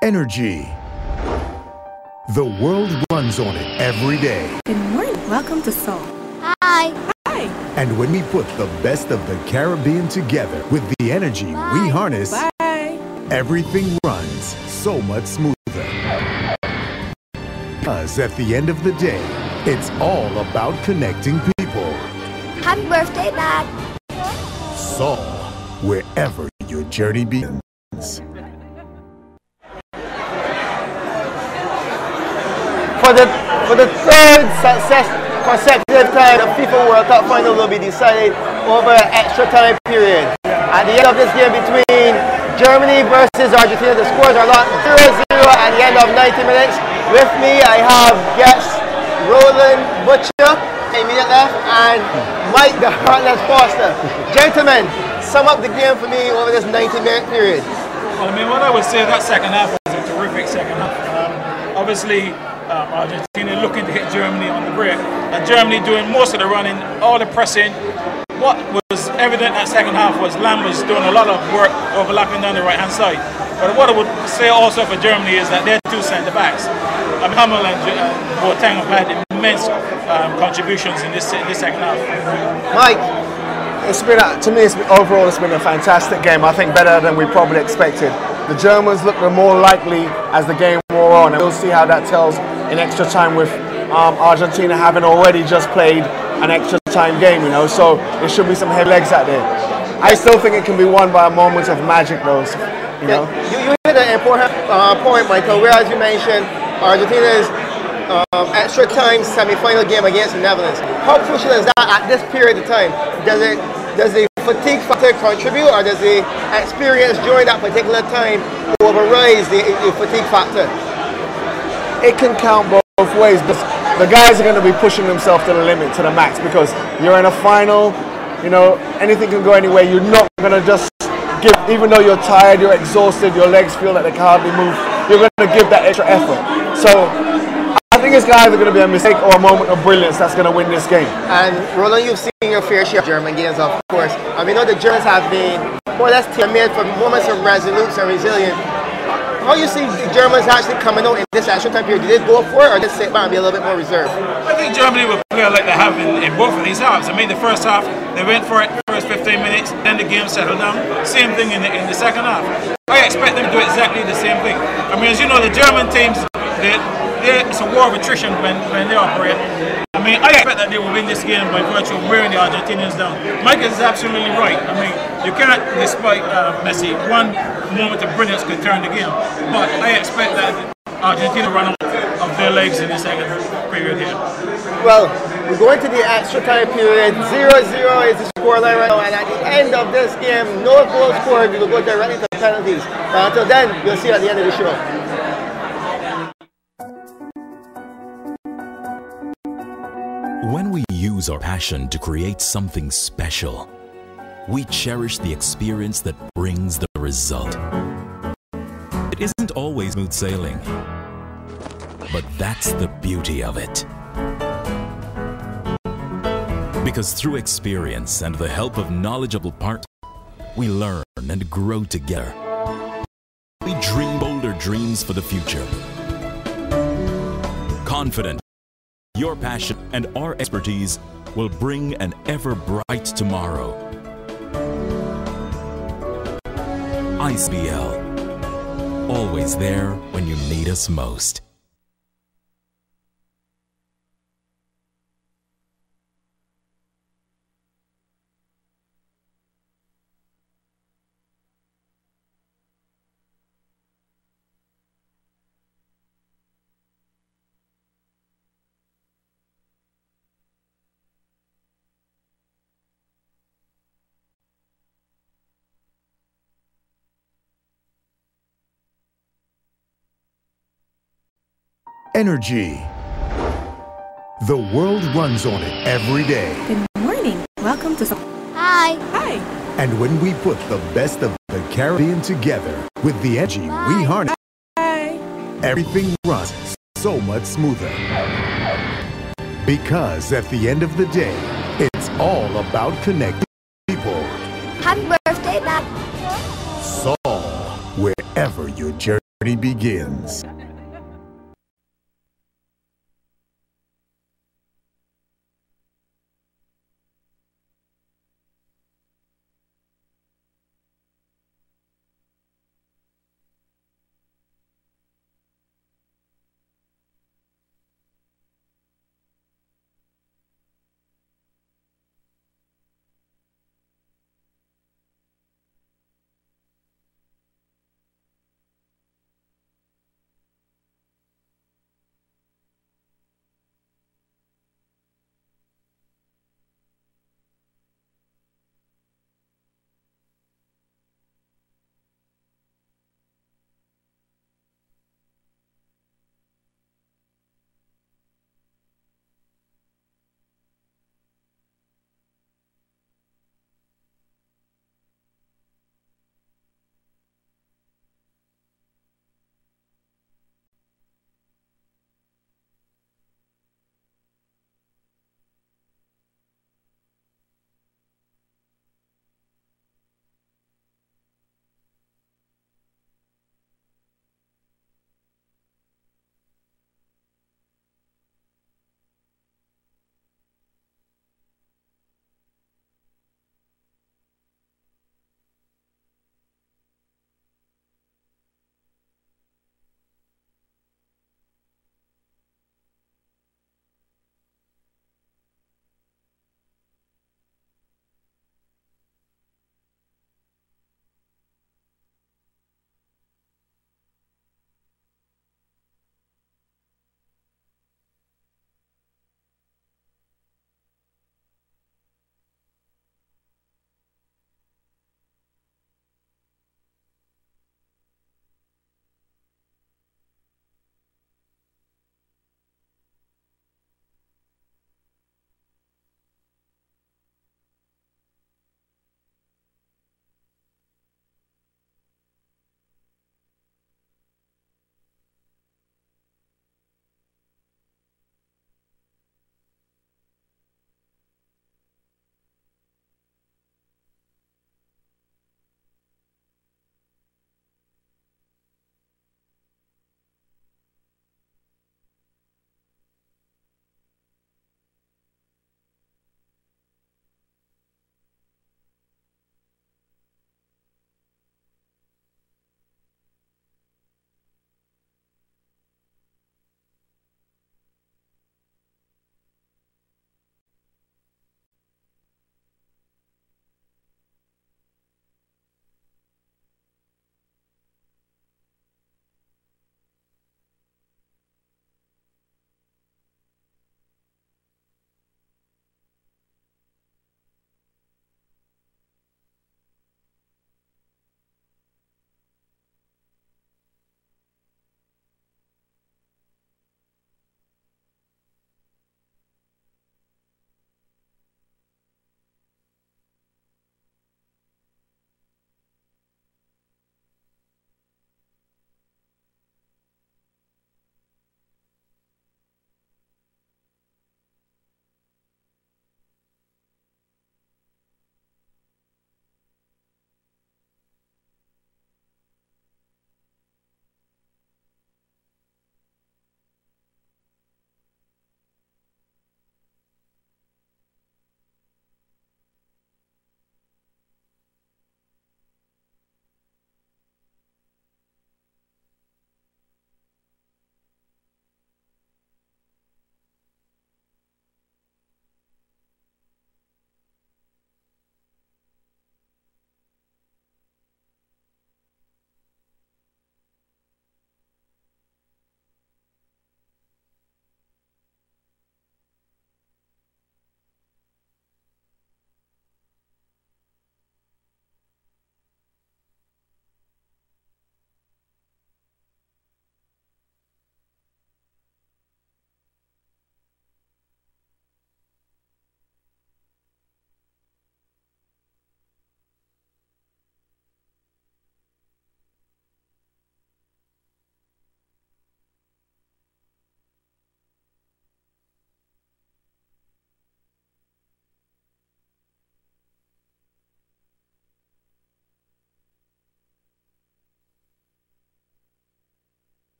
Energy. The world runs on it every day. Good morning. Welcome to Seoul. Hi. Hi. And when we put the best of the Caribbean together with the energy we harness, everything runs so much smoother. Because at the end of the day, it's all about connecting people. Happy birthday, Dad. So, wherever your journey begins. For the third consecutive time, the FIFA World Cup final will be decided over an extra time period. At the end of this game between Germany versus Argentina, the scores are locked 0-0 at the end of 90 minutes. With me, I have guests Roland Butcher, immediate left, and Mike the Heartless Foster. Gentlemen, sum up the game for me over this 90-minute period. Well, I mean, what I would say, that second half was a terrific second half. Obviously, Argentina looking to hit Germany on the break, and Germany doing most of the running, all the pressing. What was evident at second half was Lam was doing a lot of work overlapping down the right hand side. But what I would say also for Germany is that their two centre backs, Hummel and Boateng, have had immense contributions in this second half. Mike, to me, overall it's been a fantastic game. I think better than we probably expected. The Germans looked more likely as the game wore on, and we'll see how that tells in extra time with Argentina having already just played an extra time game, you know, so there should be some heavy legs out there. I still think it can be won by a moment of magic though, you know. You hit an important point, Michael, whereas you mentioned Argentina's extra time semi-final game against the Netherlands. How crucial is that at this period of time? Does the fatigue factor contribute, or does the experience during that particular time override the fatigue factor? It can count both ways, but the guys are going to be pushing themselves to the limit, to the max, because you're in a final, you know, anything can go anywhere. You're not going to just give, even though you're tired, you're exhausted, your legs feel like they can hardly move, you're going to give that extra effort. So I I think it's either going to be a mistake or a moment of brilliance that's going to win this game. And Roland, you've seen your fair share of German games, of course. And we know the Germans have been more or less tailor-made for moments of resilience and resilience. How you see the Germans actually coming out in this extra time period? Did they go for it, or did they sit back and be a little bit more reserved? I think Germany will play like they have in both of these halves. I mean, the first half, they went for it first 15 minutes, then the game settled down. Same thing in the second half. I expect them to do exactly the same thing. I mean, as you know, the German teams, it's a war of attrition when they operate. I mean, I expect that they will win this game by virtue of wearing the Argentinians down. Mike is absolutely right. I mean, you cannot, despite Messi, one moment of brilliance could turn the game. But I expect that Argentina run out of their legs in the second period here. Well, we're going to the extra time period. 0-0 is the scoreline right now, and at the end of this game, no goal scored. We will go directly to penalties. But until then, we'll see you at the end of the show. When we use our passion to create something special, we cherish the experience that brings the result. It isn't always smooth sailing, but that's the beauty of it. Because through experience and the help of knowledgeable partners, we learn and grow together. We dream bolder dreams for the future. Confident, your passion and our expertise will bring an ever bright tomorrow. ICBL, always there when you need us most. Energy. The world runs on it every day. Good morning. Welcome to SOL. Hi. Hi. And when we put the best of the Caribbean together with the energy we harness, everything runs so much smoother. Because at the end of the day, it's all about connecting people. Happy birthday, Dad. Sol, wherever your journey begins.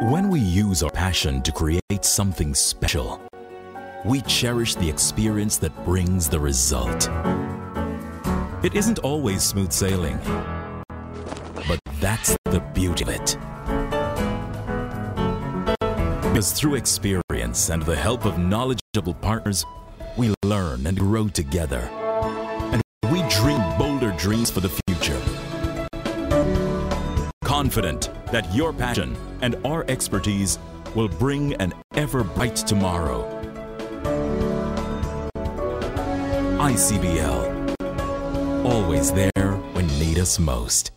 When we use our passion to create something special, we cherish the experience that brings the result. It isn't always smooth sailing, but that's the beauty of it. Because through experience and the help of knowledgeable partners, we learn and grow together. And we dream bolder dreams for the future. Confident that your passion and our expertise will bring an ever bright tomorrow. ICBL, always there when you need us most.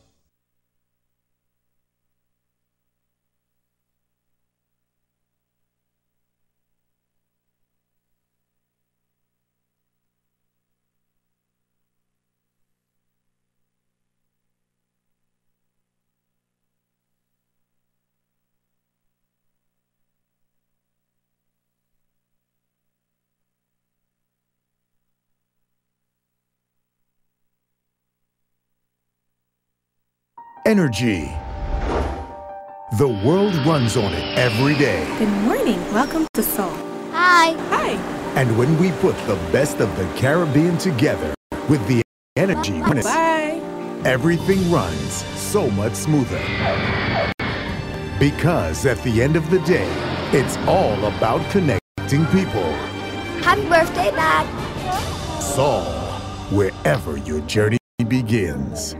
Energy. The world runs on it every day. Good morning. Welcome to Seoul. Hi. Hi. And when we put the best of the Caribbean together with the energy, Bye. everything runs so much smoother. Because at the end of the day, it's all about connecting people. Happy birthday, Dad. Sol, wherever your journey begins.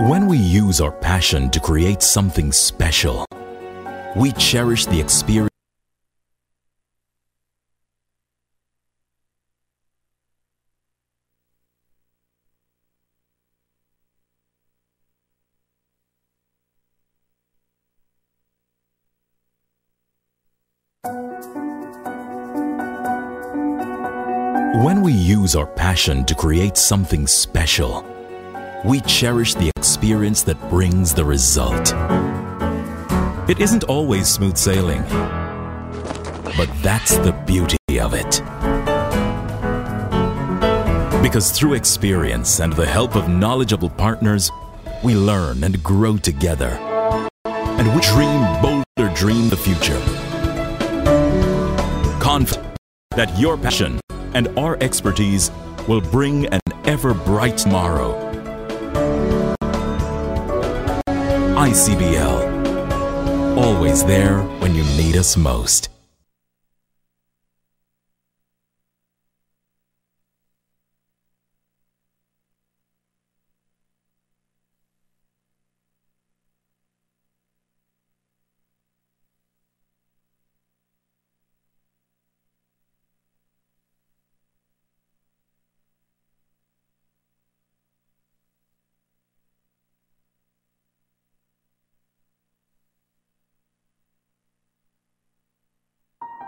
When we use our passion to create something special, we cherish the experience. When we use our passion to create something special, we cherish the experience that brings the result. It isn't always smooth sailing, but that's the beauty of it. Because through experience and the help of knowledgeable partners, we learn and grow together. And we dream bolder dream the future. Confident that your passion and our expertise will bring an ever bright tomorrow. ICBL, always there when you need us most.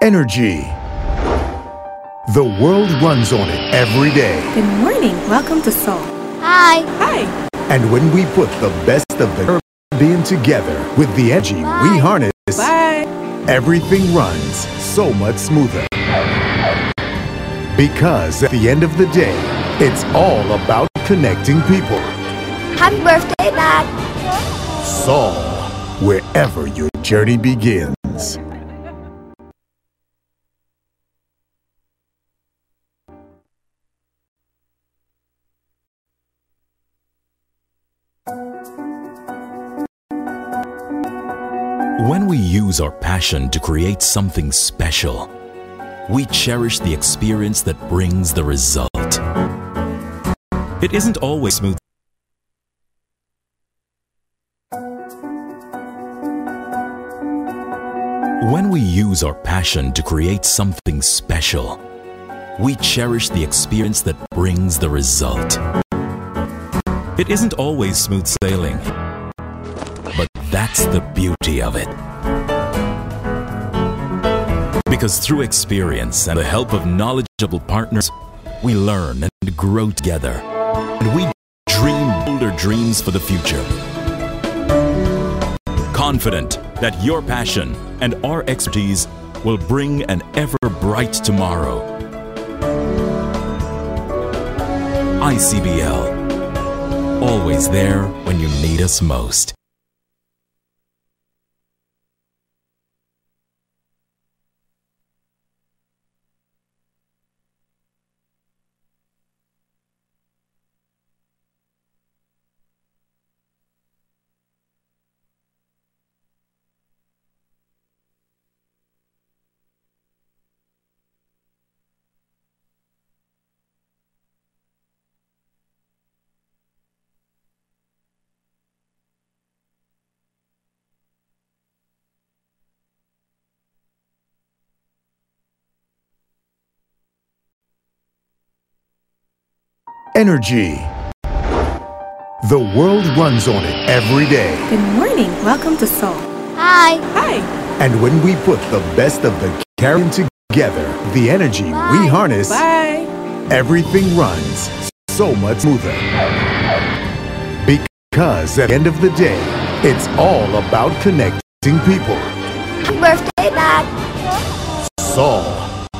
Energy. The world runs on it every day. Good morning. Welcome to Seoul. Hi. Hi. And when we put the best of the Caribbean together with the energy we harness, everything runs so much smoother. Because at the end of the day, it's all about connecting people. Happy birthday, Dad. Sol, wherever your journey begins. When we use our passion to create something special, we cherish the experience that brings the result. It isn't always smooth. When we use our passion to create something special, we cherish the experience that brings the result. It isn't always smooth sailing, but that's the beauty of it. Because through experience and the help of knowledgeable partners, we learn and grow together. And we dream bolder dreams for the future. Confident that your passion and our expertise will bring an ever bright tomorrow. ICBL, always there when you need us most. Energy. The world runs on it every day. Good morning. Welcome to Seoul. Hi. Hi. And when we put the best of the Caribbean together, the energy we harness, everything runs so much smoother. Because at the end of the day, it's all about connecting people. Happy birthday, Dad. Sol,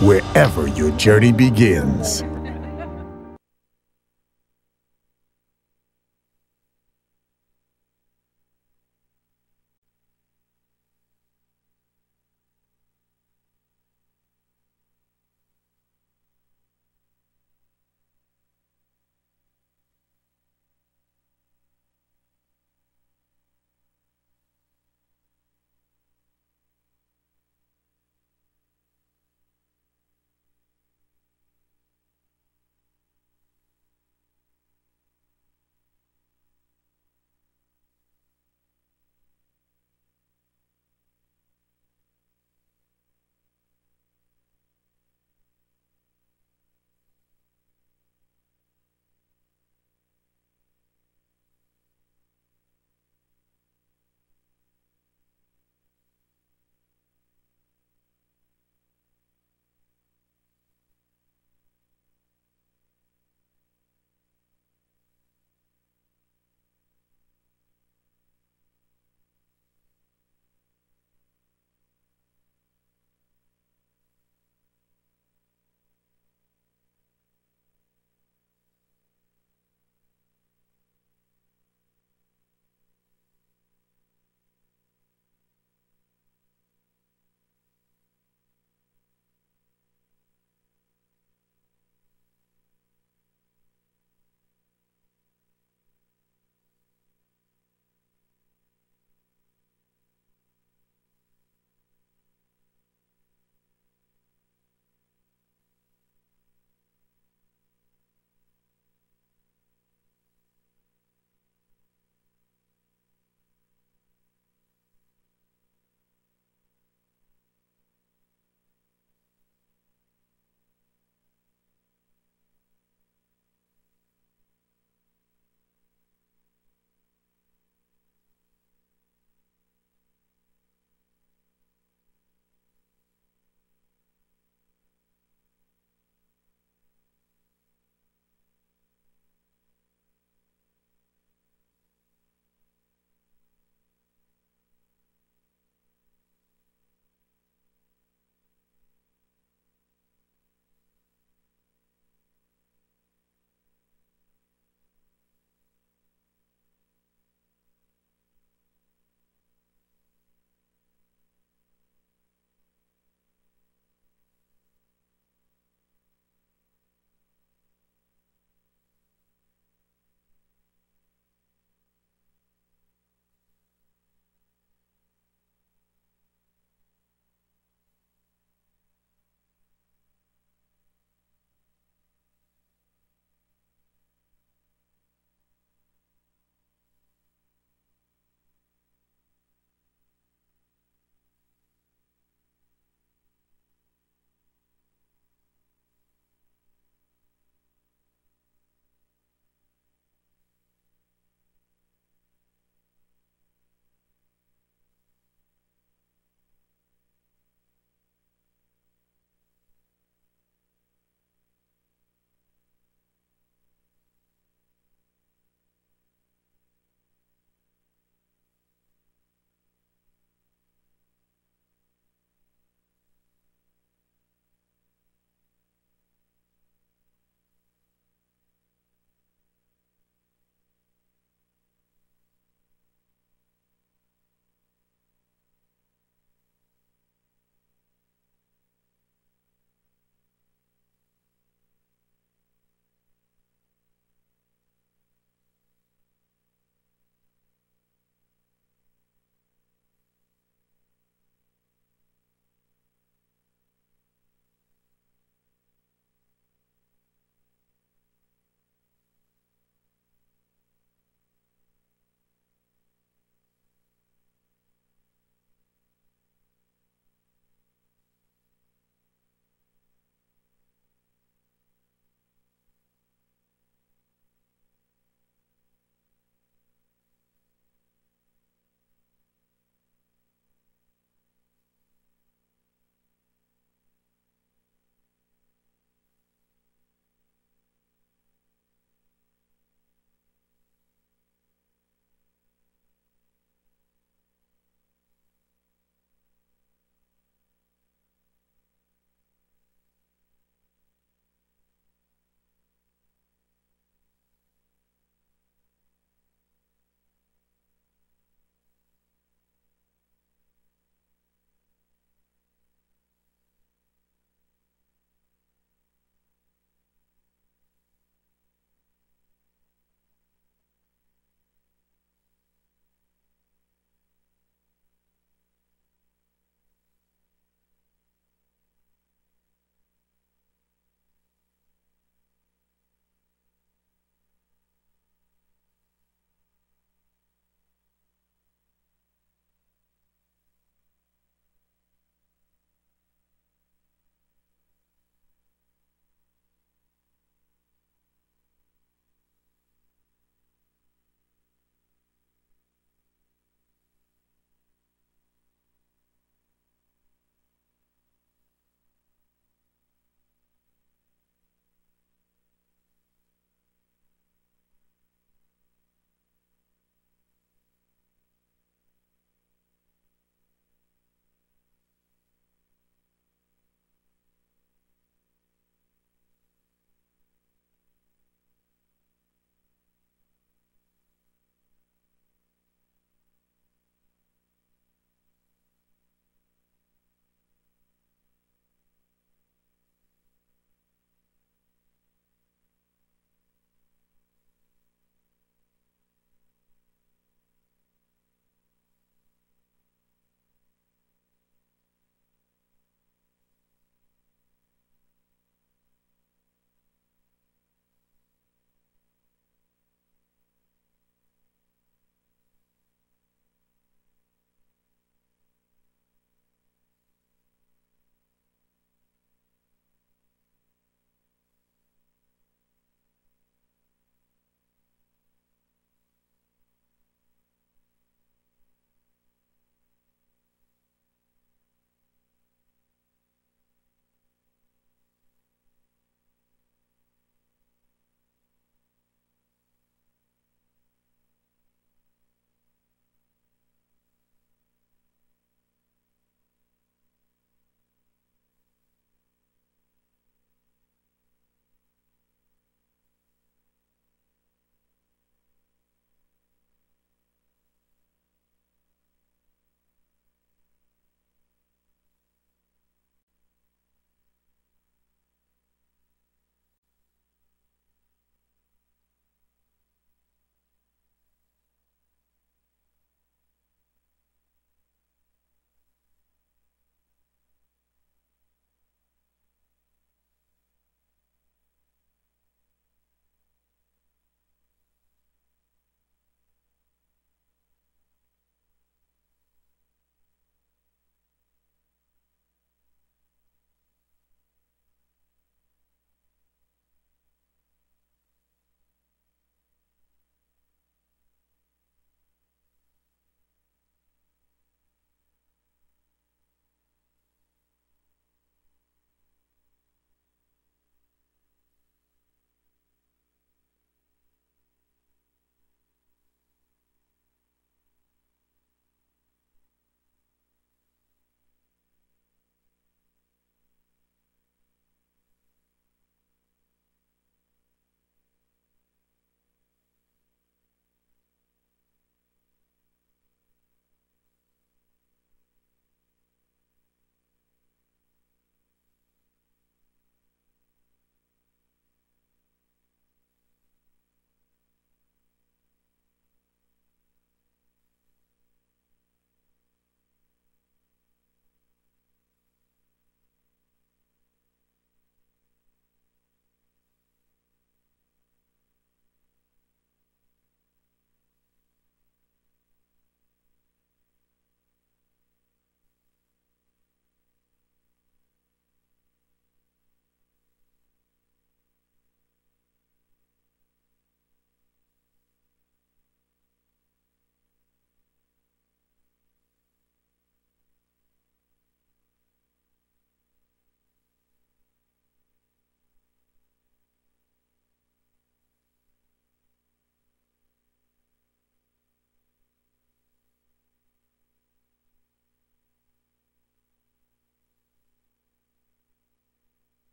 wherever your journey begins.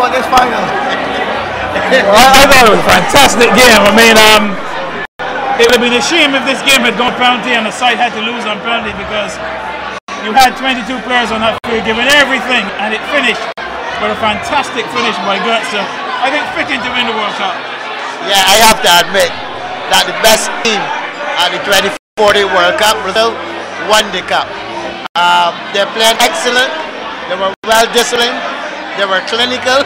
about this final? I thought it was a fantastic game. I mean, it would have been a shame if this game had gone penalty and the side had to lose on penalty, because you had 22 players on that field giving everything, and it finished with a fantastic finish by Gertz. I think fitting to win the World Cup. Yeah, I have to admit that the best team at the 2040 World Cup, Brazil, won the cup. They played excellent, they were well disciplined, they were clinical,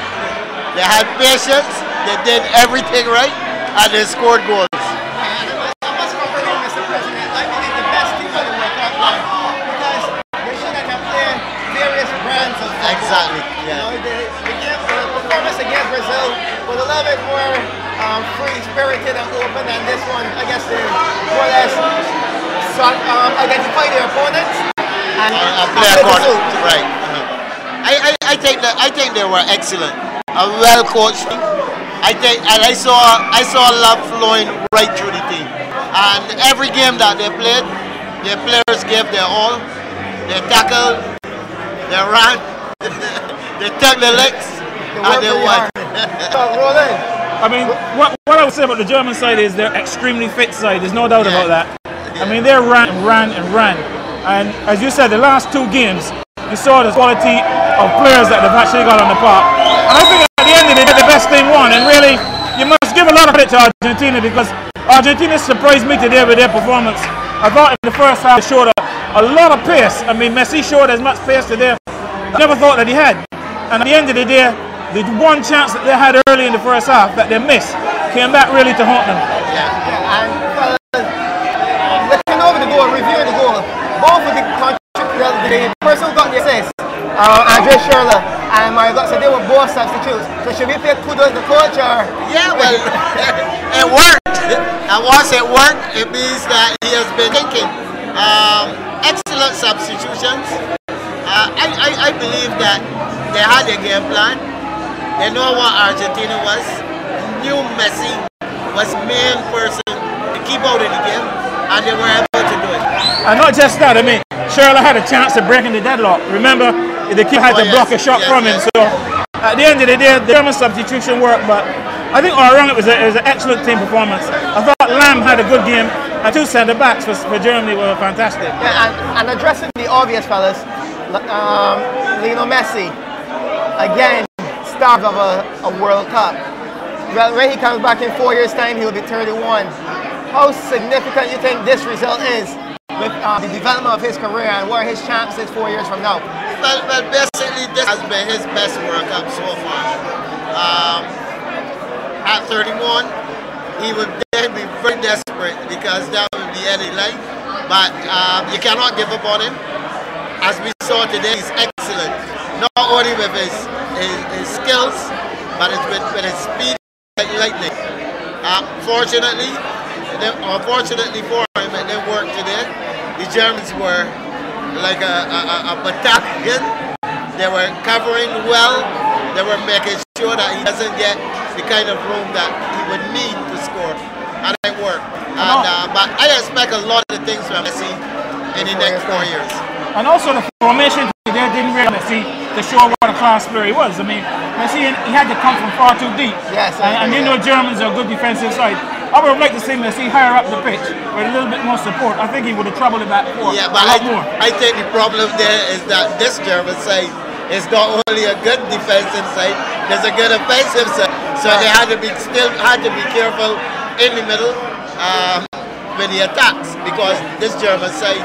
they had patience, they did everything right, and they scored goals. I must compliment Mr. President. I believe the best team at the World Cup won, because they should have played various brands of football. Exactly. Yeah. You know, the performance against Brazil was a little bit more free-spirited and open than this one. I guess they more or less identify their opponents and play according. Right. I think they were excellent. A well-coached team. I saw love flowing right through the team. And every game that they played, their players gave their all. They tackled, they ran, they took the legs, and they won. I mean, what I would say about the German side is they're extremely fit side. There's no doubt about that. I mean, they ran and ran and ran. And as you said, the last two games, you saw the quality of players that they've actually got on the park. And I think at the end of the day, the best team won. And really, you must give a lot of credit to Argentina, because Argentina surprised me today with their performance. I thought in the first half they showed a lot of pace. I mean, Messi showed as much pace today. I never thought that he had. And at the end of the day, the one chance that they had early in the first half that they missed came back really to haunt them. And looking over the goal, reviewing the goal, both of the person who got the assist, Andre Schürrle and Mario Götze, they were both substitutes. So should we pay kudos to the coach, or? Yeah, well, it worked. And once it worked, it means that he has been thinking. Excellent substitutions. I believe that they had a game plan. They know what Argentina was. Knew Messi was main person to keep out of the game, and they were able to do it. And not just that, I mean, Schürrle had a chance of breaking the deadlock. Remember, the keeper had to block a shot from him. So at the end of the day, the German substitution worked, but I think all around it was an excellent team performance. I thought Lamb had a good game, and two centre backs for Germany were fantastic. Yeah, and addressing the obvious, fellas, Lionel Messi, again, star of a World Cup. Well, when he comes back in 4 years' time, he'll be 31. How significant you think this result is with the development of his career, and what are his chances 4 years from now? Well, basically, this has been his best World Cup so far. At 31, he would then be very desperate, because that would be any life. But you cannot give up on him. As we saw today, he's excellent. Not only with his skills, but it's with his speed like lightning. Unfortunately for him, it didn't work today. The Germans were like a battalion. They were covering well. They were making sure that he doesn't get the kind of room that he would need to score, and it worked. But I expect a lot of things from Messi in the next 4 years. And also the formation today didn't really Messi to show what a class player he was. I mean, Messi, he had to come from far too deep. Yes. And you know Germans are a good defensive side. I would have liked to see Messi higher up the pitch with a little bit more support. I think he would have troubled the back four a lot more. I think the problem there is that this German side is not only a good defensive side, there's a good offensive side. So they had to be careful in the middle with the attacks, because this German side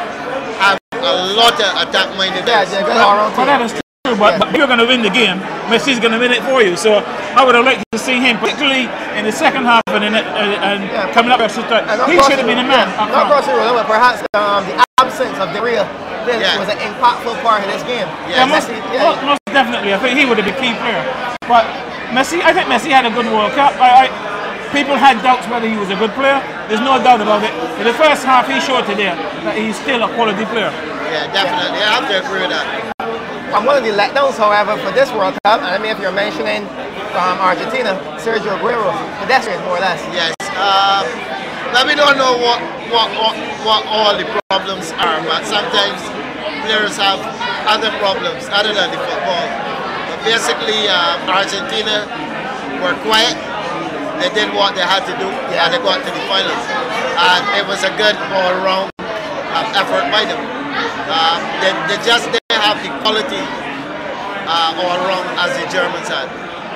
have a lot of attack-minded players. But that is true, but if you're going to win the game, Messi's going to win it for you. So I would have liked to see him, particularly in the second half and coming up extra time. He should have been a man. Not crossing the road, but perhaps the absence of the real was an impactful part of this game. Yeah, most definitely. I think he would have been a key player. But Messi, I think Messi had a good World Cup. People had doubts whether he was a good player. There's no doubt about it. In the first half, he showed today that he's still a quality player. Yeah, definitely. I have to agree with that. And one of the letdowns, however, for this World Cup, and I mean, if you're mentioning Argentina, Sergio Aguero, pedestrian more or less. Yes. But we don't know what all the problems are, but sometimes players have other problems other than the football. But basically, Argentina were quiet. They did what they had to do, and they got to the finals. And it was a good all-round effort by them. They just didn't have the quality all-round as the Germans had.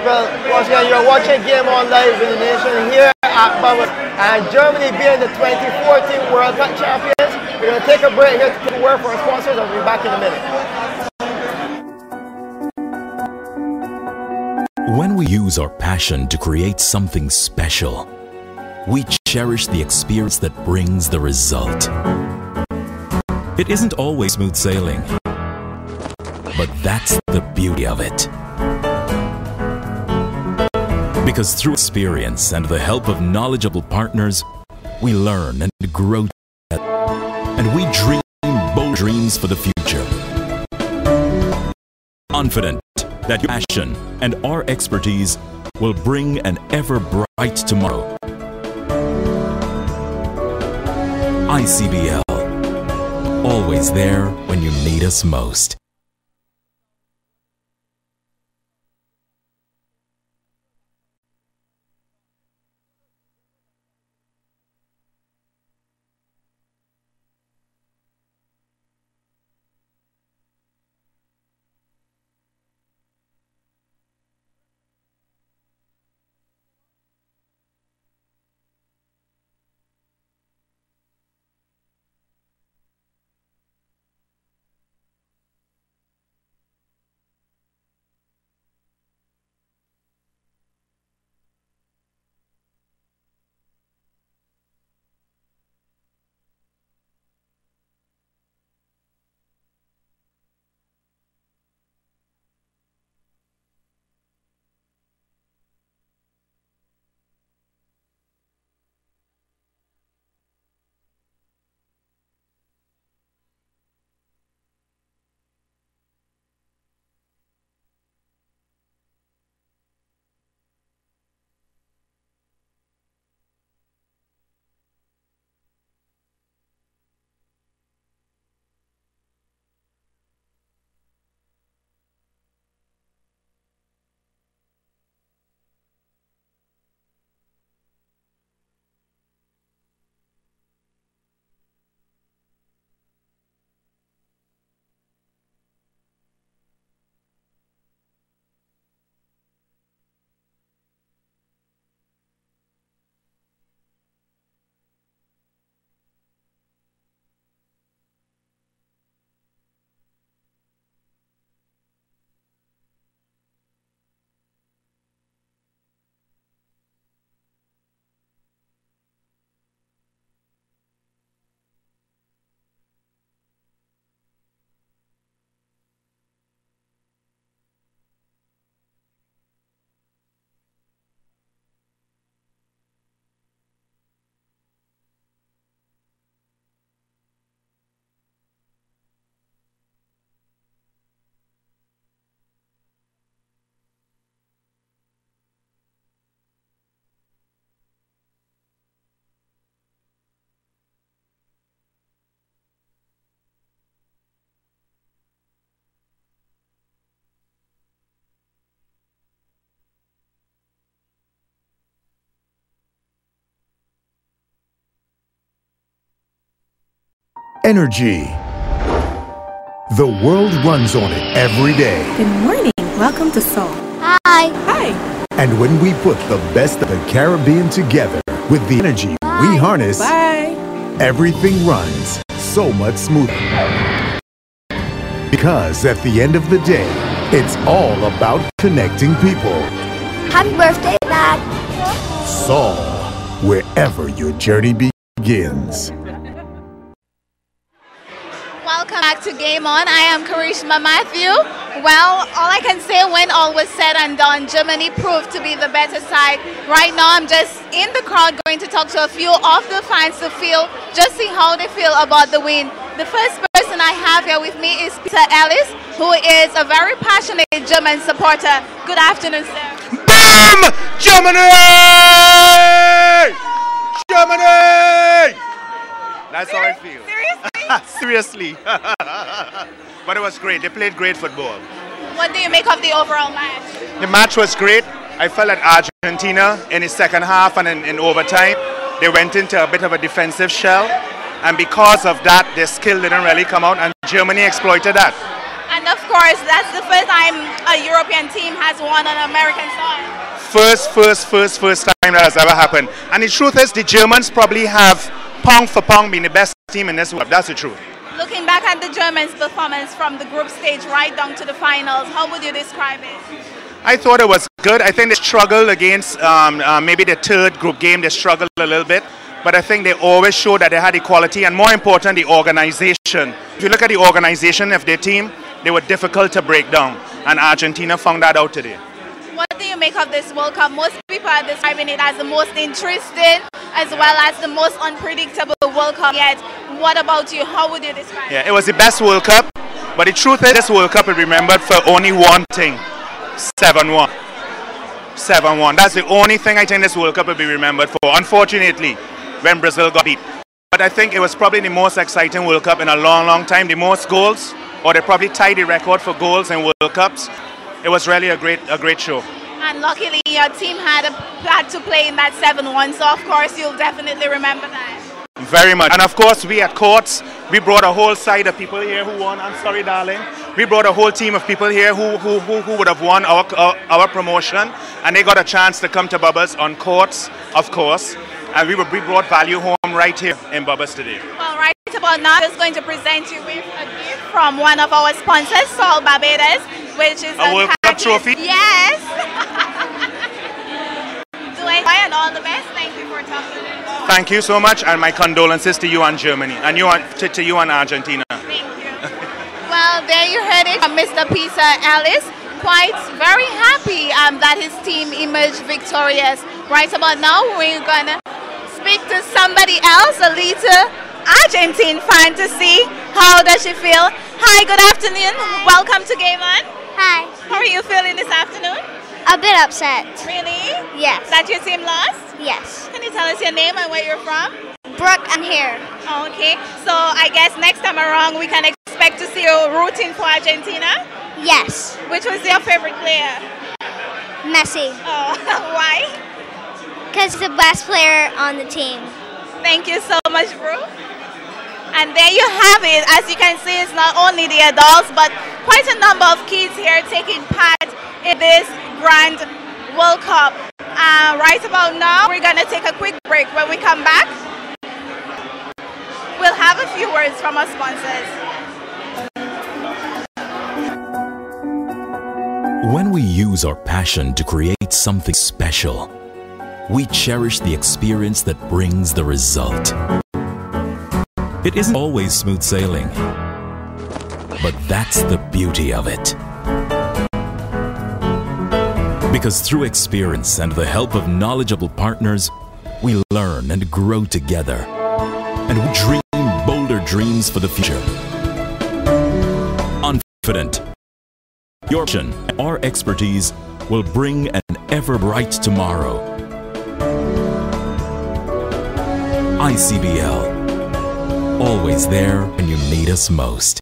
Well, once again, you're watching Game On Live in the Nation here at Barbados, and Germany being the 2014 World Cup champions. We're going to take a break here to take a word for our sponsors. I'll be back in a minute. When we use our passion to create something special, we cherish the experience that brings the result. It isn't always smooth sailing, but that's the beauty of it. Because through experience and the help of knowledgeable partners, we learn and grow together, and we dream bold dreams for the future. Confident that your passion and our expertise will bring an ever bright tomorrow. ICBL, always there when you need us most. Energy. The world runs on it every day. Good morning. Welcome to Seoul. Hi. Hi. And when we put the best of the Caribbean together with the energy we harness, everything runs so much smoother. Because at the end of the day, it's all about connecting people. Happy birthday, Dad. Seoul, wherever your journey begins. Welcome back to Game On. I am Karishma Matthew. Well, all I can say, when all was said and done, Germany proved to be the better side. Right now, I'm just in the crowd going to talk to a few of the fans to just see how they feel about the win. The first person I have here with me is Peter Ellis, who is a very passionate German supporter. Good afternoon, sir. Boom! Germany! Germany! That's how I feel. Seriously? Seriously. But it was great. They played great football. What do you make of the overall match? The match was great. I felt that Argentina in the second half and in overtime, they went into a bit of a defensive shell. And because of that, their skill didn't really come out, and Germany exploited that. And of course, that's the first time a European team has won on American soil. First time that has ever happened. And the truth is, the Germans probably have, pound for pound, been the best team in this world. That's the truth. Looking back at the Germans' performance from the group stage right down to the finals, how would you describe it? I thought it was good. I think they struggled against maybe the third group game. They struggled a little bit. But I think they always showed that they had the quality and, more important, the organization. If you look at the organization of their team, they were difficult to break down. And Argentina found that out today. What do you make of this World Cup? Most people are describing it as the most interesting as well as the most unpredictable World Cup yet. What about you? How would you describe it? Yeah, it was the best World Cup. But the truth is, this World Cup is remembered for only one thing. 7-1. 7-1. That's the only thing I think this World Cup will be remembered for. Unfortunately, when Brazil got beat. But I think it was probably the most exciting World Cup in a long time. The most goals, or they probably tied the record for goals in World Cups. It was really a great show. And luckily your team had to play in that 7-1, so of course you'll definitely remember that. Very much. And of course we at Courts, we brought a whole side of people here who won. I'm sorry, darling. We brought a whole team of people here who would have won our promotion, and they got a chance to come to Bubbles on Courts, of course. And we brought value home right here in Bubbles today. Well, right about now, I'm just going to present you with a gift from one of our sponsors, Sol Barbados, which is a World Cup trophy. Yes. Do enjoy and all the best. Thank you for talking to me. Thank you so much, and my condolences to you and Germany, and to you and Argentina. Thank you. Well, there you heard it from Mr. Peter Ellis. Quite very happy that his team emerged victorious. Right about now, we're gonna speak to somebody else, a little Argentine fan, to see how does she feel. Hi, good afternoon. Hi. Welcome to Game On. Hi. How are you feeling this afternoon? A bit upset. Really? Yes. That your team lost? Yes. Can you tell us your name and where you're from? Brooke and here. Okay. So I guess next time around we can expect to see you rooting for Argentina? Yes. Which was your favorite player? Messi. Oh, why? Because he's the best player on the team. Thank you so much, Brooke. And there you have it. As you can see, it's not only the adults, but quite a number of kids here taking part in this grand World Cup. Right about now, we're going to take a quick break. When we come back, we'll have a few words from our sponsors. When we use our passion to create something special, we cherish the experience that brings the result. It isn't always smooth sailing, but that's the beauty of it. Because through experience and the help of knowledgeable partners, we learn and grow together, and we dream bolder dreams for the future. Confident, your passion and our expertise will bring an ever-bright tomorrow. ICBL, always there when you need us most.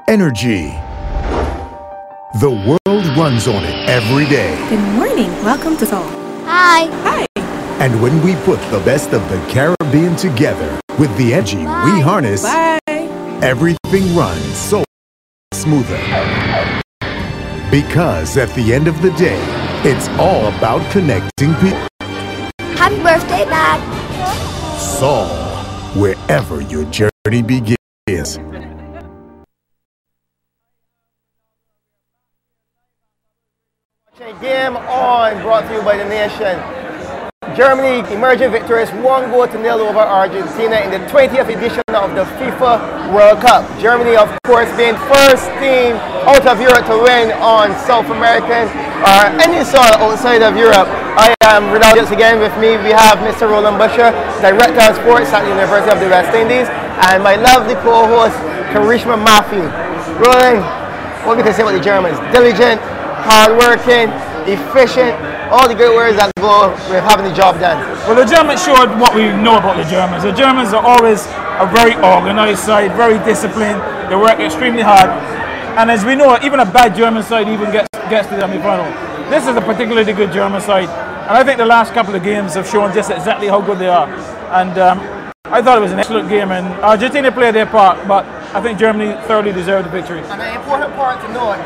Energy. The world runs on it every day. Good morning. Welcome to Seoul. Hi. Hi. And when we put the best of the Caribbean together with the energy we harness, everything runs so smoother. Because at the end of the day, it's all about connecting people. Happy birthday, Dad. Sol, wherever your journey begins. Game On, brought to you by the nation. Germany emerging victorious 1-0 over Argentina in the 20th edition of the FIFA World Cup. Germany, of course, being first team out of Europe to win on South American or any soil outside of Europe. I am Ronaldo again. With me we have Mr. Roland Busher, Director of Sports at the University of the West Indies, and my lovely co-host, Karishma Matthew. Roland, what we can say about the Germans? Diligent, hardworking, efficient, all the great words that go with having the job done. Well, the Germans showed what we know about the Germans. The Germans are always a very organized side, very disciplined. They work extremely hard. And as we know, even a bad German side even gets to the semi-final. This is a particularly good German side. And I think the last couple of games have shown just exactly how good they are. And I thought it was an excellent game. And Argentina played their part, but I think Germany thoroughly deserved the victory. And an important part to note,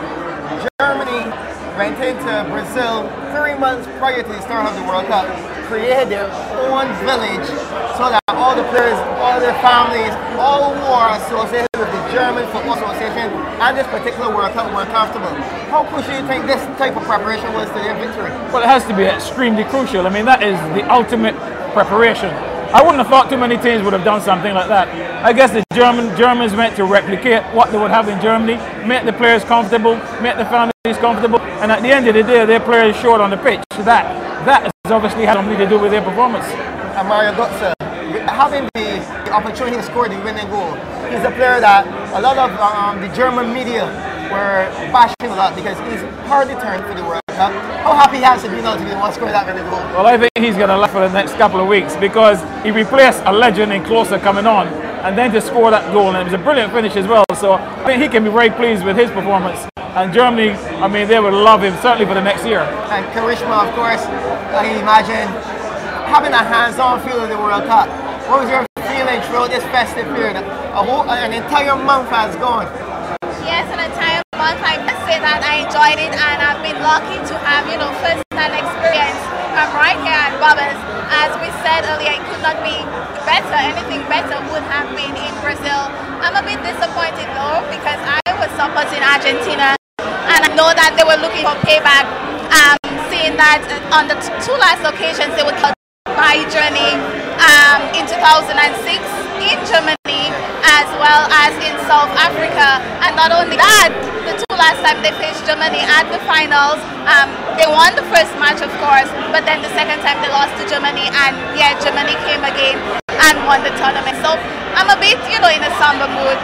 Germany went into Brazil 3 months prior to the start of the World Cup, created their own village so that all the players, all their families, all who are associated with the German Football Association and this particular World Cup were comfortable. How crucial do you think this type of preparation was to their victory? Well, it has to be extremely crucial. I mean, that is the ultimate preparation. I wouldn't have thought too many teams would have done something like that. I guess the Germans meant to replicate what they would have in Germany, make the players comfortable, make the families comfortable, and at the end of the day, their players showed on the pitch. That has obviously had something to do with their performance. And Mario Götze, having the opportunity to score the winning goal, he's a player that a lot of the German media were bashing a lot because he's hardly turned for the World Cup. How happy he has to be now to be the one scoring that winning goal? Well, I think he's going to laugh for the next couple of weeks because he replaced a legend in Klose coming on, and then to score that goal, and it was a brilliant finish as well. So I think he can be very pleased with his performance. And Germany, I mean, they would love him certainly for the next year. And Karishma, of course, I imagine having a hands-on feel of the World Cup. What was your feeling throughout this festive period? An entire month has gone. Yes, an entire month. I must say that I enjoyed it, and I've been lucky to have, first-hand experience right here at Barbados. As we said earlier, it could not be better. Anything better would have been in Brazil. I'm a bit disappointed though because I was supporting Argentina, and I know that they were looking for payback. Seeing that on the two last occasions they would by Germany in 2006 in Germany as well as in South Africa, and not only that, the two last time they faced Germany at the finals, they won the first match of course, but then the second time they lost to Germany, and yeah, Germany came again and won the tournament. So I'm a bit, in a somber mood.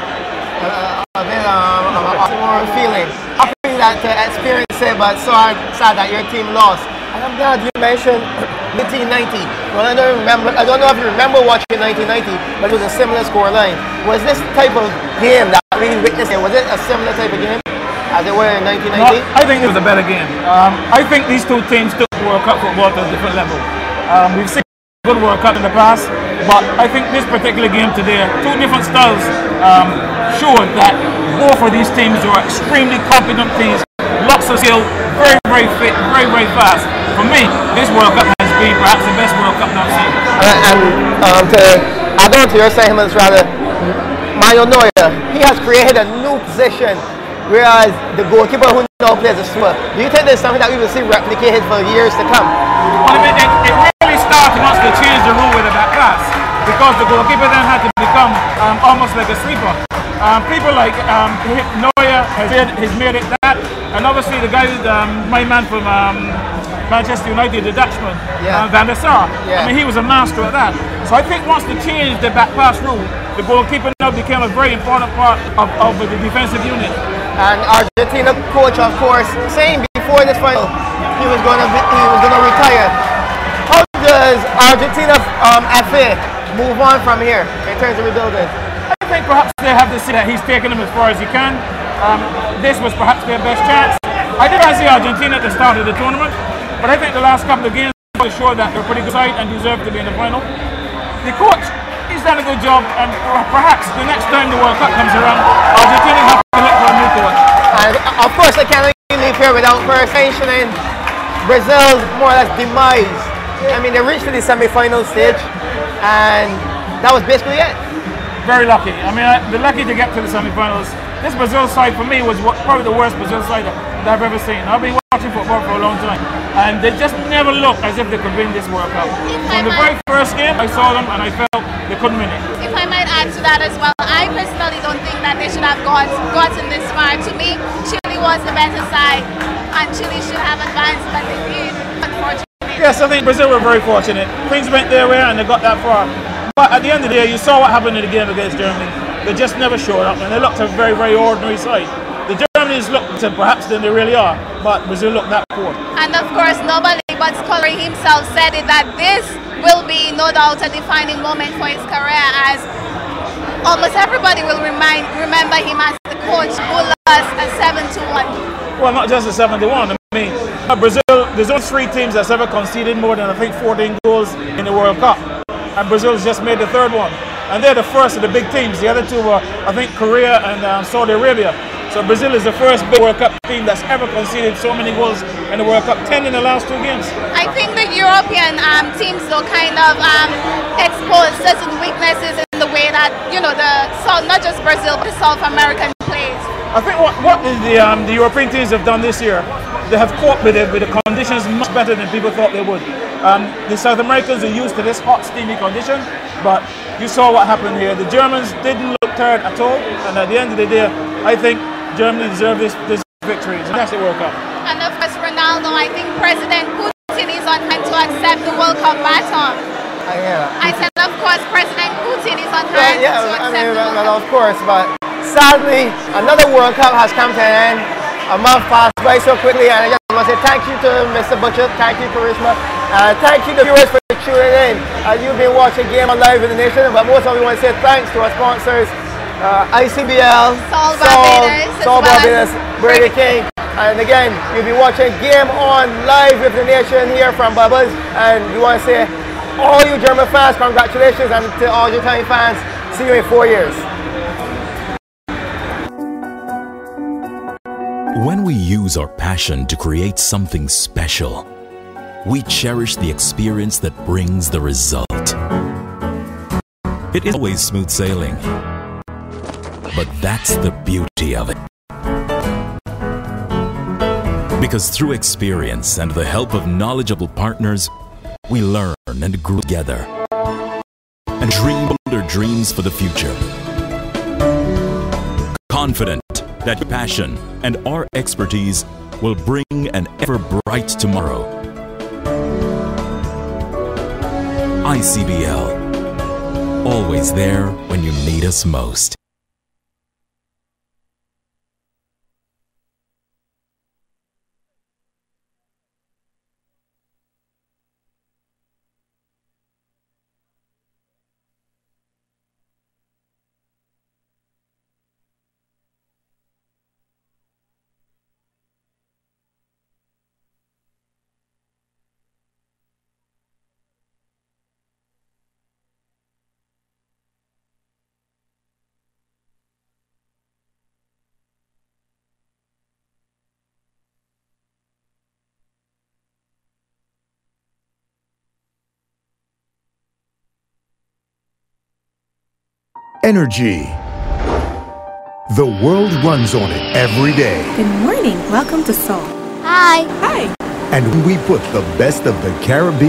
A bit more feeling. Happy that experience it, but sad that your team lost. And I'm glad you mentioned 1990. Well, I don't know if you remember watching 1990, but it was a similar scoreline. Was this type of game that we witnessed here, was it a similar type of game as it were in 1990? No, I think it was a better game. I think these two teams took World Cup football to a different level. We've seen good World Cup in the past, but I think this particular game today, two different styles showed that both of these teams are extremely competent teams, lots of skill, very, very fit, very, very fast. For me, this World Cup has been perhaps the best World Cup I've seen. And to add on to your sentiments rather, Mario Neuer, he has created a new position, whereas the goalkeeper who now plays a sweeper. Do you think there's something that we will see replicated for years to come? Well, I mean, it really started once they changed the rule with the back pass, because the goalkeeper then had to become almost like a sweeper. People like Neuer has made it that, and obviously the guy, my man from Manchester United, the Dutchman, Van der Sar. I mean, he was a master at that. So I think once they changed the back pass rule, the goalkeeper now became a very important part of the defensive unit. And Argentina coach, of course, saying before this final he was going to retire. How does Argentina FA move on from here in terms of rebuilding? I think perhaps they have to see that he's taken them as far as he can. This was perhaps their best chance. I did not see Argentina at the start of the tournament, but I think the last couple of games showed that they're a pretty good side and deserve to be in the final. The coach, he's done a good job, and perhaps the next time the World Cup comes around, Argentina have to look for a new coach. And of course, I can't leave here without first mentioning Brazil's more or less demise. I mean, they reached the semi-final stage, and that was basically it. Very lucky. I mean, they're lucky to get to the semi-finals. This Brazil side for me was probably the worst Brazil side that I've ever seen. I've been watching football for a long time, and they just never looked as if they could win this World Cup. From the very first game, I saw them and I felt they couldn't win it. If I might add to that as well, I personally don't think that they should have gotten this far. To me, Chile was the better side, and Chile should have advanced, but they did, unfortunately. Yes, I think Brazil were very fortunate. Things went their way and they got that far. But at the end of the day, you saw what happened in the game against Germany. They just never showed up, and they looked a very, very ordinary side. The Germans looked perhaps than they really are, but Brazil looked that poor. And of course, nobody but Scolari himself said it, that this will be no doubt a defining moment for his career, as almost everybody will remember him as the coach who lost a 7-1. Well, not just a 7-1. I mean, Brazil, there's only 3 teams that's ever conceded more than, I think, 14 goals in the World Cup. And Brazil's just made the 3rd one. And they're the first of the big teams. The other 2 were, I think, Korea and Saudi Arabia. So Brazil is the first big World Cup team that's ever conceded so many goals in the World Cup, 10 in the last 2 games. I think the European teams though kind of expose certain weaknesses in the way that, you know, not just Brazil, but the South American plays. I think what the European teams have done this year, they have coped with it, with the conditions much better than people thought they would. The South Americans are used to this hot, steamy condition, but you saw what happened here. The Germans didn't look tired at all, and at the end of the day, I think Germany deserved this victory. So that's the World Cup. And of course, Ronaldo, I think President Putin is on hand to accept the World Cup baton. I said, of course, President Putin is on hand to accept the World Cup. Of course, but sadly, another World Cup has come to an end. A month passed by so quickly, and I just want to say thank you to Mr. Butcher, thank you, Karishma, thank you to viewers for tuning in. You've been watching Game On Live with the Nation, but most of we want to say thanks to our sponsors, ICBL, Saul Barbados, Brady King, and again, you'll be watching Game On Live with the Nation here from Bubbles, and we want to say all you German fans, congratulations, and to all Argentine fans, see you in 4 years. When we use our passion to create something special, we cherish the experience that brings the result. It isn't always smooth sailing, but that's the beauty of it. Because through experience and the help of knowledgeable partners, we learn and grow together and dream bolder dreams for the future. Confident that passion and our expertise will bring an ever bright tomorrow. ICBL, always there when you need us most. Energy. The world runs on it every day. Good morning. Welcome to Seoul. Hi. Hi. And we put the best of the Caribbean